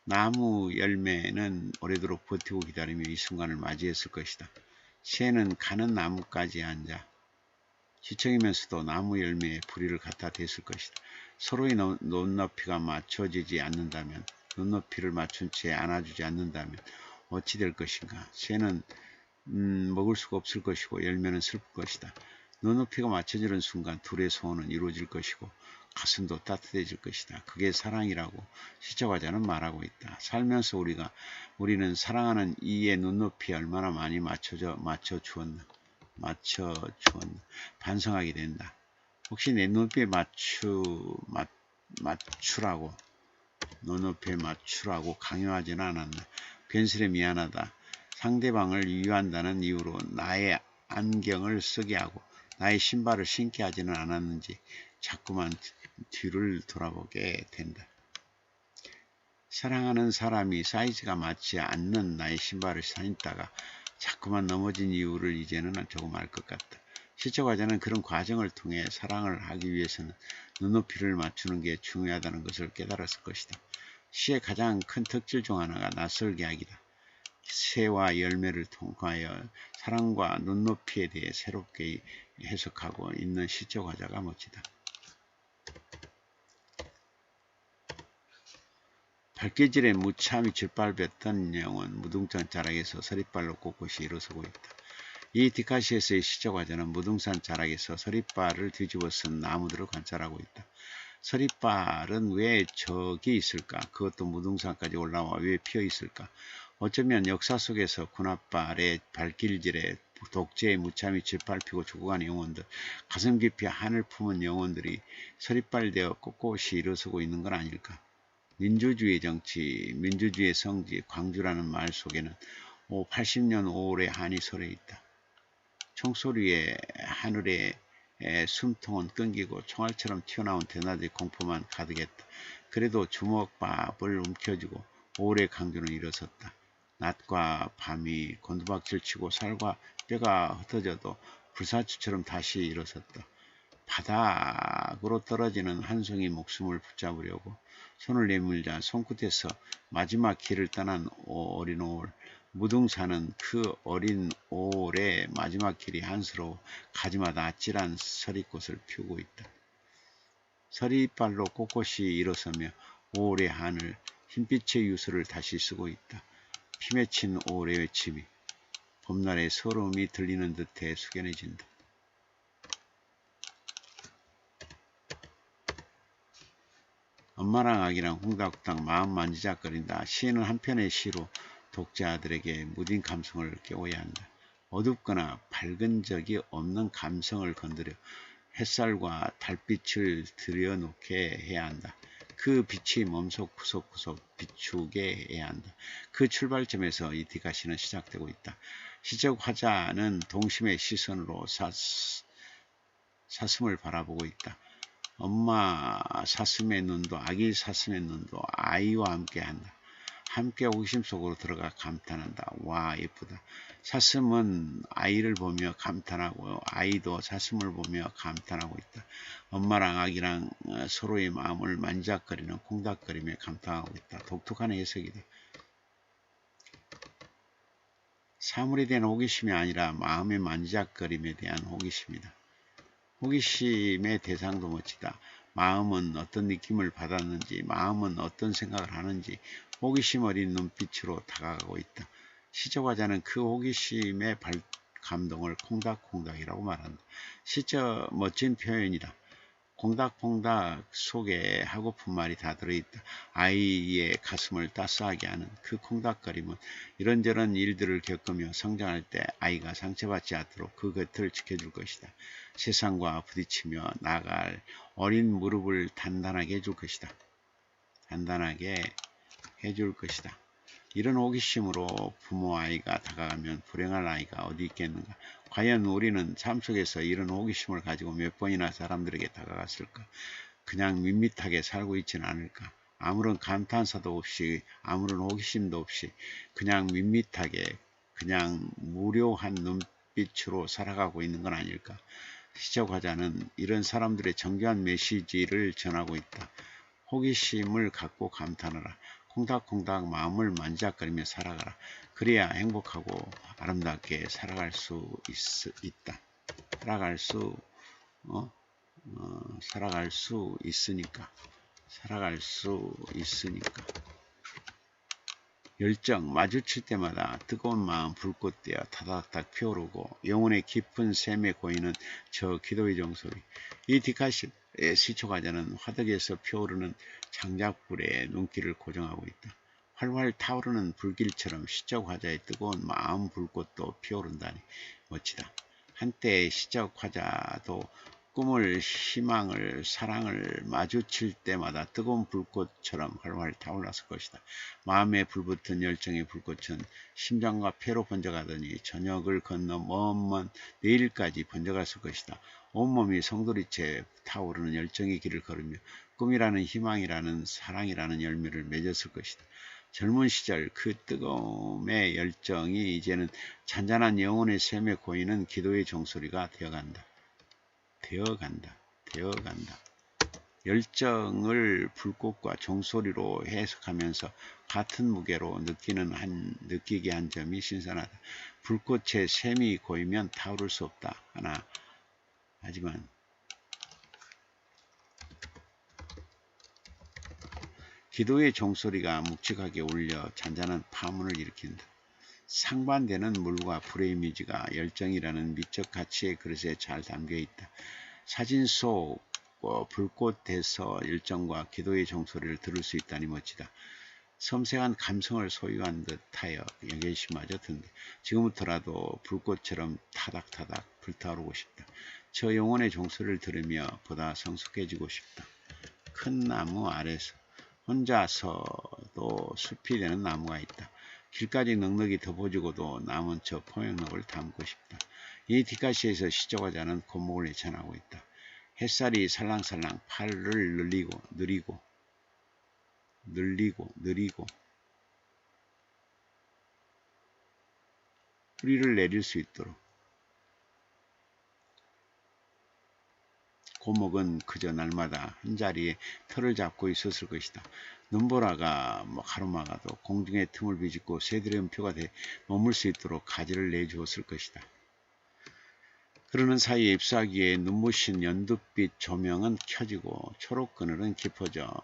나무 열매는 오래도록 버티고 기다리며 이 순간을 맞이했을 것이다. 새는 가는 나무까지 앉아 지청이면서도 나무 열매에 부리를 갖다 댔을 것이다. 서로의 눈높이가 맞춰지지 않는다면, 눈높이를 맞춘 채 안아주지 않는다면 어찌 될 것인가. 새는 먹을 수가 없을 것이고 열매는 슬플 것이다. 눈높이가 맞춰지는 순간 둘의 소원은 이루어질 것이고 가슴도 따뜻해질 것이다. 그게 사랑이라고 시적화자는 말하고 있다. 살면서 우리는 사랑하는 이의 눈높이에 얼마나 많이 맞춰주었나 반성하게 된다. 혹시 내 눈높이에 맞추라고 강요하지는 않았나. 괜스레 미안하다. 상대방을 위한다는 이유로 나의 안경을 쓰게 하고 나의 신발을 신게 하지는 않았는지 자꾸만 뒤를 돌아보게 된다. 사랑하는 사람이 사이즈가 맞지 않는 나의 신발을 신다가 자꾸만 넘어진 이유를 이제는 조금 알 것 같다. 시적 화자는 그런 과정을 통해 사랑을 하기 위해서는 눈높이를 맞추는 게 중요하다는 것을 깨달았을 것이다. 시의 가장 큰 특질 중 하나가 낯설게하기다. 새와 열매를 통하여 사랑과 눈높이에 대해 새롭게 해석하고 있는 시적 화자가 멋지다. 발길질에 무참히 짓밟혔던 영혼 무등산 자락에서 서리발로 꼿꼿이 일어서고 있다. 이 디카시에서의 시적 화자는 무등산 자락에서 서리발을 뒤집어 쓴 나무들을 관찰하고 있다. 서리발은 왜 저기 있을까? 그것도 무등산까지 올라와 왜 피어 있을까? 어쩌면 역사 속에서 군합발의 발길질에 독재에 무참히 짓밟히고 죽어가는 영혼들, 가슴 깊이 한을 품은 영혼들이 서리발되어 꼿꼿이 일어서고 있는 건 아닐까? 민주주의 정치, 민주주의 성지, 광주라는 말 속에는 80년 5월의 한이 서려 있다. 총소리에 하늘에 숨통은 끊기고 총알처럼 튀어나온 대낮의 공포만 가득했다. 그래도 주먹밥을 움켜쥐고 5월의 강주는 일어섰다. 낮과 밤이 곤두박질 치고 살과 뼈가 흩어져도 불사추처럼 다시 일어섰다. 바닥으로 떨어지는 한 송이 목숨을 붙잡으려고 손을 내밀자 손끝에서 마지막 길을 떠난 어린 5월. 무등산은 그 어린 5월의 마지막 길이 한스러워 가지마다 아찔한 서리꽃을 피우고 있다. 서리발로 꼿꼿이 일어서며 5월의 하늘, 흰빛의 유수를 다시 쓰고 있다. 피맺힌 5월의 외침이 봄날의 서러움이 들리는 듯해 숙연해진다. 엄마랑 아기랑 홍닥홍닥 마음 만지작거린다. 시인은 한편의 시로 독자들에게 무딘 감성을 깨워야 한다. 어둡거나 밝은 적이 없는 감성을 건드려 햇살과 달빛을 들여놓게 해야 한다. 그 빛이 몸속 구석구석 비추게 해야 한다. 그 출발점에서 이 디카시는 시작되고 있다. 시적 화자는 동심의 시선으로 사슴을 바라보고 있다. 엄마 사슴의 눈도 아기 사슴의 눈도 아이와 함께 한다. 함께 호기심 속으로 들어가 감탄한다. 와 예쁘다. 사슴은 아이를 보며 감탄하고 아이도 사슴을 보며 감탄하고 있다. 엄마랑 아기랑 서로의 마음을 만지작거리는 콩닥거리며 감탄하고 있다. 독특한 해석이다. 사물에 대한 호기심이 아니라 마음의 만지작거림에 대한 호기심이다. 호기심의 대상도 멋지다. 마음은 어떤 느낌을 받았는지, 마음은 어떤 생각을 하는지 호기심 어린 눈빛으로 다가가고 있다. 시적 화자는 그 호기심의 감동을 콩닥콩닥이라고 말한다. 시적 멋진 표현이다. 콩닥콩닥 속에 하고픈 말이 다 들어있다. 아이의 가슴을 따스하게 하는 그 콩닥거림은 이런저런 일들을 겪으며 성장할 때 아이가 상처받지 않도록 그 곁을 지켜줄 것이다. 세상과 부딪히며 나갈 어린 무릎을 단단하게 해줄 것이다. 단단하게 해줄 것이다. 이런 호기심으로 부모 아이가 다가가면 불행할 아이가 어디 있겠는가. 과연 우리는 삶 속에서 이런 호기심을 가지고 몇 번이나 사람들에게 다가갔을까. 그냥 밋밋하게 살고 있지는 않을까. 아무런 감탄사도 없이 아무런 호기심도 없이 그냥 밋밋하게 그냥 무료한 눈빛으로 살아가고 있는 건 아닐까. 시적 화자는 이런 사람들의 정교한 메시지를 전하고 있다. 호기심을 갖고 감탄하라. 콩닥콩닥 마음을 만지작거리며 살아가라. 그래야 행복하고 아름답게 살아갈 수 있다. 살아갈 수 있으니까. 열정 마주칠 때마다 뜨거운 마음 불꽃되어 타닥타닥 피어오르고 영혼의 깊은 샘에 고이는 저 기도의 종소리. 이 디카시의 시적 화자는 화덕에서 피어오르는 장작불에 눈길을 고정하고 있다. 활활 타오르는 불길처럼 시적 화자의 뜨거운 마음 불꽃도 피어오른다니 멋지다. 한때의 시적 화자도 꿈을, 희망을, 사랑을 마주칠 때마다 뜨거운 불꽃처럼 활활 타올랐을 것이다. 마음에 불붙은 열정의 불꽃은 심장과 폐로 번져가더니 저녁을 건너 먼 내일까지 번져갔을 것이다. 온몸이 송두리째 타오르는 열정의 길을 걸으며 꿈이라는 희망이라는 사랑이라는 열매를 맺었을 것이다. 젊은 시절 그 뜨거움의 열정이 이제는 잔잔한 영혼의 샘에 고이는 기도의 종소리가 되어간다. 열정을 불꽃과 종소리로 해석하면서 같은 무게로 느끼게 한 점이 신선하다. 불꽃의 샘이 고이면 타오를 수 없다. 하지만 기도의 종소리가 묵직하게 울려 잔잔한 파문을 일으킨다. 상반되는 물과 불의 이미지가 열정이라는 미적 가치의 그릇에 잘 담겨있다. 사진 속 불꽃에서 열정과 기도의 종소리를 들을 수 있다니 멋지다. 섬세한 감성을 소유한 듯하여 여개심마저 든다. 지금부터라도 불꽃처럼 타닥타닥 불타오르고 싶다. 저 영혼의 종소리를 들으며 보다 성숙해지고 싶다. 큰 나무 아래서 혼자서도 숲이 되는 나무가 있다. 길까지 넉넉이 덮어주고도 남은 저 포용력을 담고 싶다. 이 뒷가시에서 시조가자는 고목을 헤쳐나오고 있다. 햇살이 살랑살랑 팔을 늘리고 뿌리를 내릴 수 있도록 고목은 그저 날마다 한자리에 털을 잡고 있었을 것이다. 눈보라가 가로막아도 공중에 틈을 비집고 새들의 음표가 돼 머물 수 있도록 가지를 내주었을 것이다. 그러는 사이에 잎사귀에 눈부신 연두빛 조명은 켜지고 초록 그늘은 깊어져가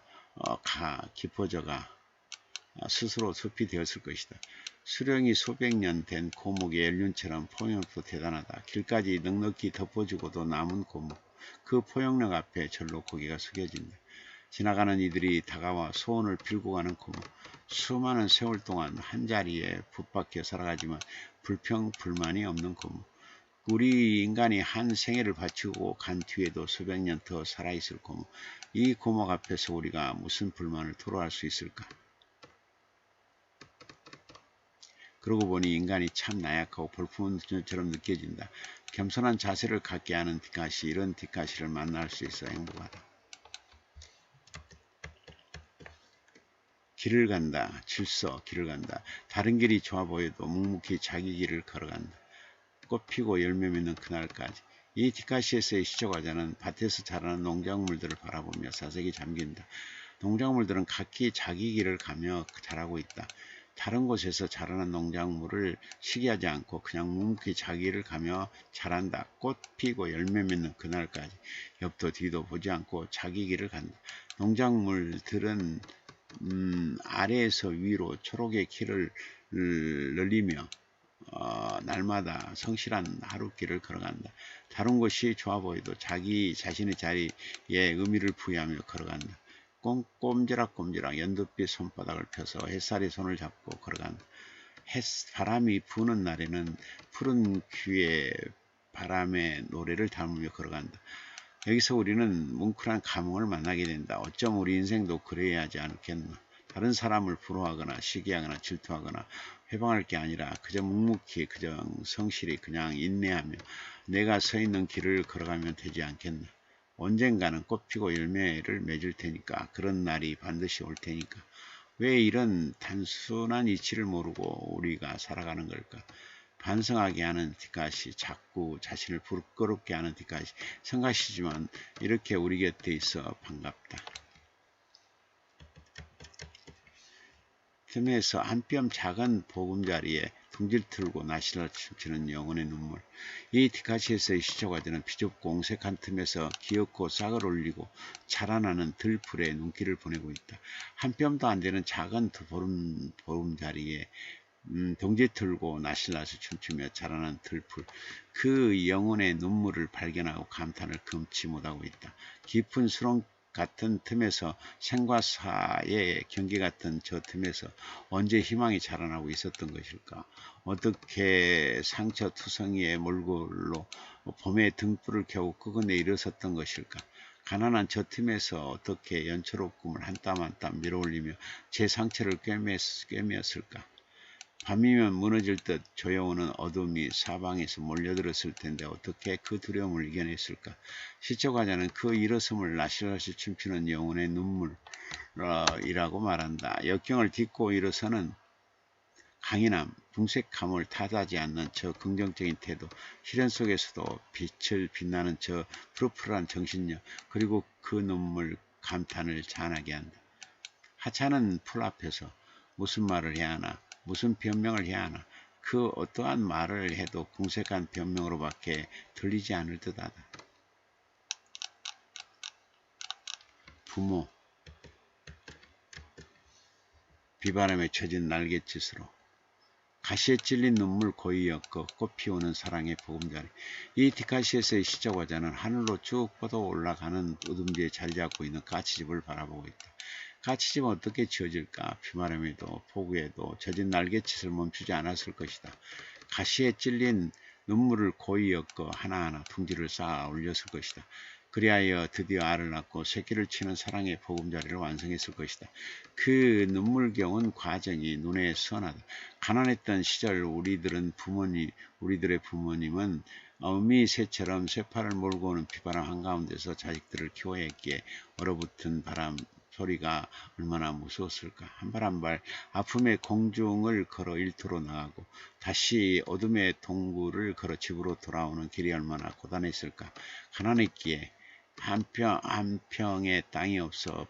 스스로 숲이 되었을 것이다. 수령이 수백 년 된 고목의 연륜처럼 포용력도 대단하다. 길까지 넉넉히 덮어주고도 남은 고목. 그 포용력 앞에 절로 고개가 숙여진다. 지나가는 이들이 다가와 소원을 빌고 가는 고목. 수많은 세월 동안 한자리에 붙박혀 살아가지만 불평불만이 없는 고목. 우리 인간이 한 생애를 바치고 간 뒤에도 수백 년 더 살아있을 고목. 이 고목 앞에서 우리가 무슨 불만을 토로할 수 있을까? 그러고 보니 인간이 참 나약하고 볼품처럼 느껴진다. 겸손한 자세를 갖게 하는 뒷가시, 이런 뒷가시를 만날 수 있어 행복하다. 길을 간다. 길을 간다. 다른 길이 좋아 보여도 묵묵히 자기 길을 걸어간다. 꽃 피고 열매 맺는 그날까지. 이 뒷가시에서의 시조과자는 밭에서 자라는 농작물들을 바라보며 사색이 잠긴다. 농작물들은 각기 자기 길을 가며 자라고 있다. 다른 곳에서 자라는 농작물을 시기하지 않고 그냥 묵묵히 자기 길을 가며 자란다. 꽃 피고 열매 맺는 그날까지. 옆도 뒤도 보지 않고 자기 길을 간다. 농작물들은 아래에서 위로 초록의 길을 늘리며 날마다 성실한 하루길을 걸어간다. 다른 곳이 좋아 보여도 자기 자신의 자리에 의미를 부여하며 걸어간다. 꼼지락꼼지락 연두빛 손바닥을 펴서 햇살이 손을 잡고 걸어간다. 바람이 부는 날에는 푸른 귀에 바람의 노래를 담으며 걸어간다. 여기서 우리는 뭉클한 감흥을 만나게 된다. 어쩜 우리 인생도 그래야 하지 않겠나. 다른 사람을 부러워하거나 시기하거나 질투하거나 회방할 게 아니라 그저 묵묵히 그저 성실히 그냥 인내하며 내가 서 있는 길을 걸어가면 되지 않겠나. 언젠가는 꽃피고 열매를 맺을 테니까. 그런 날이 반드시 올 테니까. 왜 이런 단순한 이치를 모르고 우리가 살아가는 걸까? 반성하게 하는 뒷가시, 자꾸 자신을 부끄럽게 하는 뒷가시, 성가시지만 이렇게 우리 곁에 있어 반갑다. 틈에서 한 뼘 작은 보금자리에 둥질 틀고 나시를 춤추는 영혼의 눈물. 이 뒷가시에서의 시조가되는 비좁고 옹색한 틈에서 기어코 싹을 올리고 자라나는 들풀에 눈길을 보내고 있다. 한 뼘도 안 되는 작은 보금자리에 둥지 틀고 나실나실 춤추며 자라난 들풀. 그 영혼의 눈물을 발견하고 감탄을 금치 못하고 있다. 깊은 수렁 같은 틈에서 생과 사의 경계 같은 저 틈에서 언제 희망이 자라나고 있었던 것일까? 어떻게 상처투성이의 몰골로 봄의 등불을 겨우 끄건네 일어섰던 것일까? 가난한 저 틈에서 어떻게 연초록 꿈을 한 땀 한 땀 밀어올리며 제 상처를 꿰매었을까? 밤이면 무너질 듯 조여오는 어둠이 사방에서 몰려들었을 텐데 어떻게 그 두려움을 이겨냈을까? 시초가자는 그 일어섬을 나실나실 춤추는 영혼의 눈물이라고 말한다. 역경을 딛고 일어서는 강인함, 궁색함을 탓하지 않는 저 긍정적인 태도, 시련 속에서도 빛을 빛나는 저 푸르푸르한 정신력, 그리고 그 눈물 감탄을 잔하게 한다. 하찮은 풀 앞에서 무슨 말을 해야 하나, 무슨 변명을 해야 하나, 그 어떠한 말을 해도 궁색한 변명으로밖에 들리지 않을 듯하다. 부모, 비바람에 젖은 날갯짓으로 가시에 찔린 눈물 고이 엮어 꽃피우는 사랑의 보금자리. 이 디카시에서의 시작화자는 하늘로 쭉 뻗어 올라가는 어둠 뒤에 자리 잡고 있는 까치집을 바라보고 있다. 까치집은 어떻게 지어질까? 비바람에도 폭우에도 젖은 날갯짓을 멈추지 않았을 것이다. 가시에 찔린 눈물을 고이 엮어 하나하나 둥지를 쌓아 올렸을 것이다. 그리하여 드디어 알을 낳고 새끼를 치는 사랑의 보금자리를 완성했을 것이다. 그 눈물겨운 과정이 눈에 선하다. 가난했던 시절 우리들의 부모님은 어미새처럼 쇠팔을 몰고 오는 비바람 한가운데서 자식들을 키워야 했기에 얼어붙은 바람 소리가 얼마나 무서웠을까. 한 발 한 발 아픔의 공중을 걸어 일터로 나가고 다시 어둠의 동굴을 걸어 집으로 돌아오는 길이 얼마나 고단했을까. 가난했기에 한평의 땅이 없어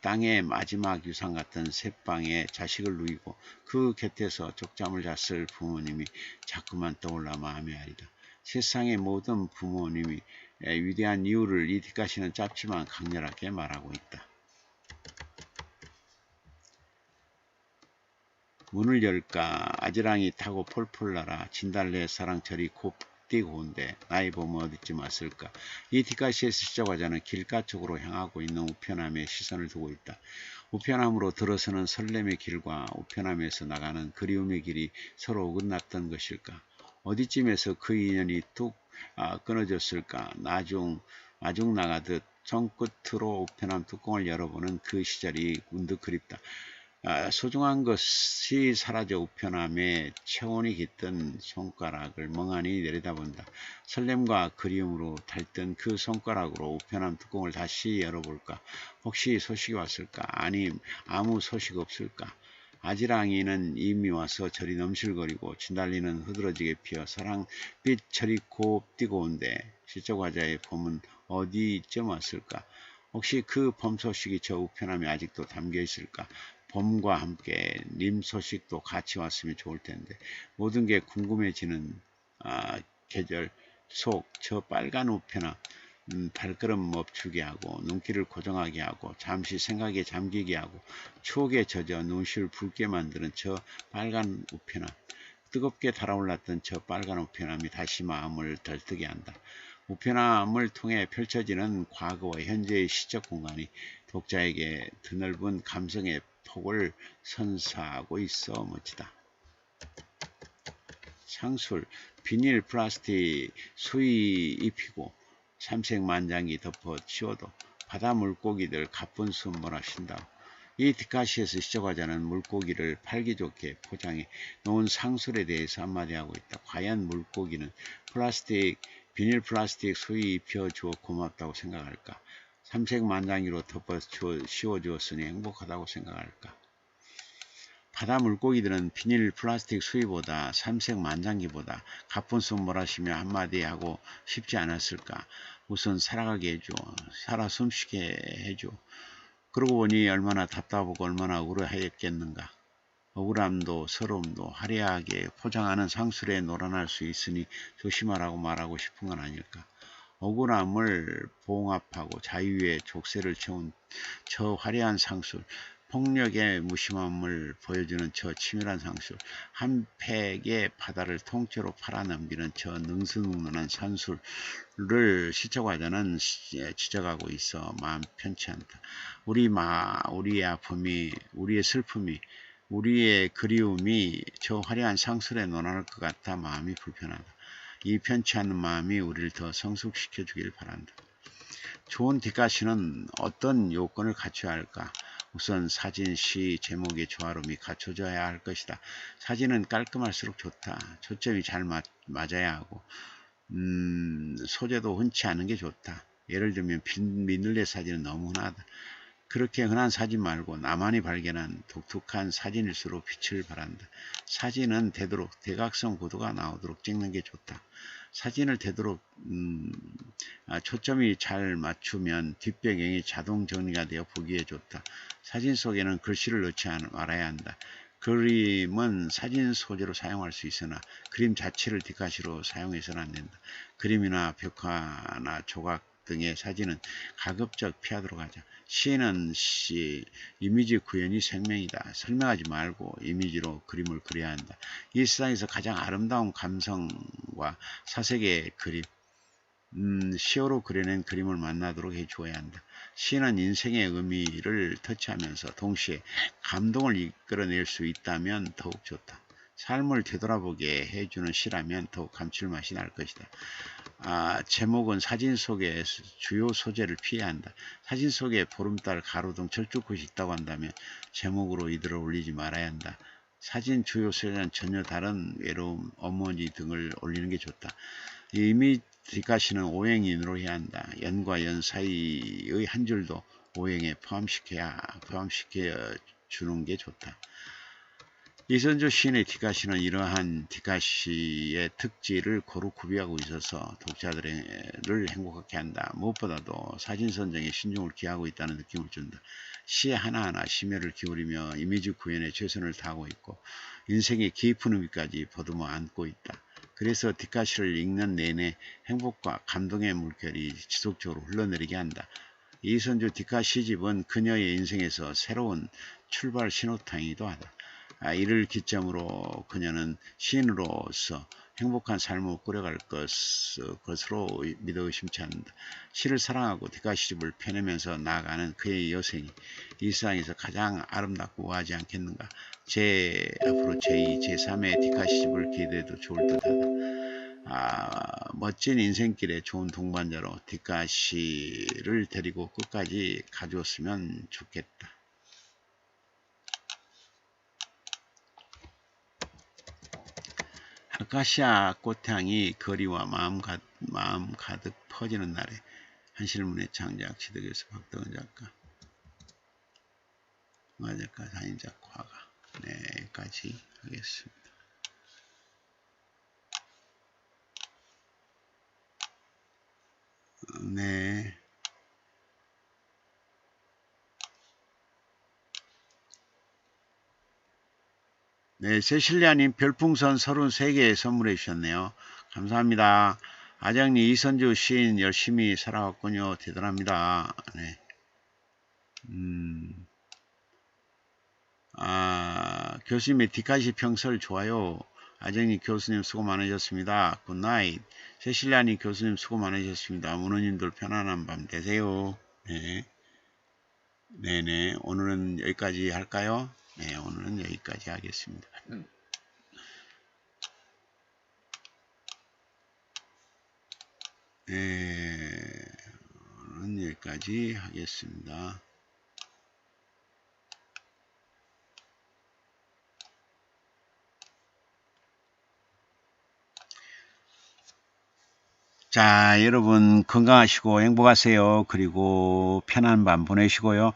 땅의 마지막 유산 같은 새방에 자식을 누이고 그 곁에서 쪽잠을 잤을 부모님이 자꾸만 떠올라 마음이 아리다. 세상의 모든 부모님이 위대한 이유를 이 뒷가시는 짧지만 강렬하게 말하고 있다. 문을 열까 아지랑이 타고 폴폴 날아 진달래 사랑철이 곱디고 온데 나이 보면 어디쯤 왔을까. 이 뒷가시에서 시작하자는 길가 쪽으로 향하고 있는 우편함에 시선을 두고 있다. 우편함으로 들어서는 설렘의 길과 우편함에서 나가는 그리움의 길이 서로 어긋났던 것일까. 어디쯤에서 그 인연이 뚝 끊어졌을까. 마중 나가듯 손끝으로 우편함 뚜껑을 열어보는 그 시절이 문득 그립다. 소중한 것이 사라져 우편함에 체온이 깃든 손가락을 멍하니 내려다본다. 설렘과 그리움으로 달던 그 손가락으로 우편함 뚜껑을 다시 열어볼까. 혹시 소식이 왔을까? 아니 아무 소식 없을까? 아지랑이는 이미 와서 절이 넘실거리고 진달리는 흐드러지게 피어 사랑빛 철이 곱디고 온데 시적화자의 봄은 어디쯤 왔을까? 혹시 그 봄 소식이 저 우편함에 아직도 담겨 있을까? 봄과 함께 님 소식도 같이 왔으면 좋을 텐데 모든 게 궁금해지는 계절 속 저 빨간 우편함 발걸음 멈추게 하고 눈길을 고정하게 하고 잠시 생각에 잠기게 하고 추억에 젖어 눈시울 붉게 만드는 저 빨간 우편함, 뜨겁게 달아올랐던 저 빨간 우편함이 다시 마음을 들뜨게 한다. 우편함을 통해 펼쳐지는 과거와 현재의 시적 공간이 독자에게 드넓은 감성의 폭을 선사하고 있어 멋지다. 상술, 비닐 플라스틱 수의 입히고 삼색만장기 덮어 치워도 바다 물고기들 가쁜 숨 몰아쉰다. 이 뒷가시에서 시작하자는 물고기를 팔기 좋게 포장해 놓은 상술에 대해서 한마디 하고 있다. 과연 물고기는 비닐 플라스틱 수의 입혀 주어 고맙다고 생각할까? 삼색만장기로 덮어 씌워주었으니 행복하다고 생각할까? 바다 물고기들은 비닐 플라스틱 수위보다 삼색만장기보다 가쁜 숨 몰아쉬며 한마디 하고 싶지 않았을까? 우선 살아가게 해줘. 살아 숨쉬게 해줘. 그러고 보니 얼마나 답답하고 얼마나 억울했겠는가. 억울함도 서러움도 화려하게 포장하는 상술에 놀아날 수 있으니 조심하라고 말하고 싶은 건 아닐까. 억울함을 봉합하고 자유의 족쇄를 채운 저 화려한 상술. 폭력의 무심함을 보여주는 저 치밀한 상술, 한 팩의 바다를 통째로 팔아넘기는 저 능수능란한 산술을 시청자는 지적하고 있어 마음 편치 않다. 우리의 아픔이, 우리의 슬픔이, 우리의 그리움이 저 화려한 상술에 논할 것 같아 마음이 불편하다. 이 편치 않은 마음이 우리를 더 성숙시켜 주길 바란다. 좋은 뒷가시는 어떤 요건을 갖춰야 할까? 우선 사진, 시, 제목의 조화로움이 갖춰져야 할 것이다. 사진은 깔끔할수록 좋다. 초점이 잘 맞아야 하고 소재도 흔치 않은 게 좋다. 예를 들면 민들레 사진은 너무 흔하다. 그렇게 흔한 사진 말고 나만이 발견한 독특한 사진일수록 빛을 발한다. 사진은 되도록 대각선 구도가 나오도록 찍는 게 좋다. 사진을 되도록 초점이 잘 맞추면 뒷배경이 자동 정리가 되어 보기에 좋다. 사진 속에는 글씨를 넣지 말아야 한다. 그림은 사진 소재로 사용할 수 있으나 그림 자체를 뒷가시로 사용해서는 안 된다. 그림이나 벽화나 조각 등의 사진은 가급적 피하도록 하자. 시는 이미지 구현이 생명이다. 설명하지 말고 이미지로 그림을 그려야 한다. 이 세상에서 가장 아름다운 감성과 사색의 그림, 시어로 그려낸 그림을 만나도록 해주어야 한다. 시는 인생의 의미를 터치하면서 동시에 감동을 이끌어낼 수 있다면 더욱 좋다. 삶을 되돌아보게 해주는 시라면 더욱 감칠맛이 날 것이다. 제목은 사진 속의 주요 소재를 피해야 한다. 사진 속에 보름달, 가로등, 철쭉꽃이 있다고 한다면 제목으로 이들을 올리지 말아야 한다. 사진 주요 소재는 전혀 다른 외로움, 어머니 등을 올리는 게 좋다. 이미 뒷가시는 오행인으로 해야 한다. 연과 연 사이의 한 줄도 오행에 포함시켜 주는 게 좋다. 이선조 시인의 뒷가시는 이러한 뒷가시의 특질을 고루 구비하고 있어서 독자들을 행복하게 한다. 무엇보다도 사진 선정에 신중을 기하고 있다는 느낌을 준다. 시 하나하나 심혈을 기울이며 이미지 구현에 최선을 다하고 있고 인생의 깊은 의미까지 보듬어 안고 있다. 그래서 뒷가시를 읽는 내내 행복과 감동의 물결이 지속적으로 흘러내리게 한다. 이선조 뒷가시집은 그녀의 인생에서 새로운 출발 신호탄이기도 하다. 이를 기점으로 그녀는 시인으로서 행복한 삶을 꾸려갈 것으로 믿어 의심치 않는다. 시를 사랑하고 뒷가시집을 펴내면서 나아가는 그의 여생이 이 세상에서 가장 아름답고 우아하지 않겠는가. 앞으로 제2, 제3의 뒷가시집을 기대해도 좋을 듯하다. 멋진 인생길의 좋은 동반자로 뒷가시를 데리고 끝까지 가주었으면 좋겠다. 아카시아 꽃향이 거리와 마음 가득 퍼지는 날에 한실문의 창작, 지덕에서 박덕은 작가, 작가, 단임작가, 화가. 네, 여기까지 하겠습니다. 네. 네, 세실리아님 별풍선 33개 선물해 주셨네요. 감사합니다. 아장님, 이선주 시인 열심히 살아왔군요. 대단합니다. 네. 교수님의 뒷가시 평설 좋아요. 아장님 교수님 수고 많으셨습니다. 굿나잇. 세실리아님 교수님 수고 많으셨습니다. 문호님들 편안한 밤 되세요. 네. 네네. 오늘은 여기까지 할까요? 네, 오늘은 여기까지 하겠습니다. 네, 오늘은 여기까지 하겠습니다. 자, 여러분 건강하시고 행복하세요. 그리고 편안한 밤 보내시고요.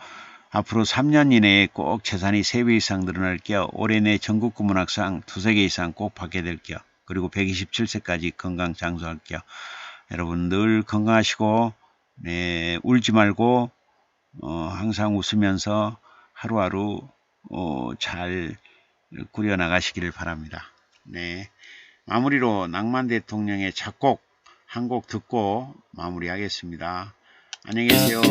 앞으로 3년 이내에 꼭 재산이 3배 이상 늘어날 겸 올해 내 전국 구문학상 2~3개 이상 꼭 받게 될 겸 그리고 127세까지 건강 장수할 겸 여러분 늘 건강하시고 네, 울지 말고 항상 웃으면서 하루하루 잘 꾸려나가시기를 바랍니다. 네, 마무리로 낭만 대통령의 작곡 한 곡 듣고 마무리하겠습니다. 안녕히 계세요.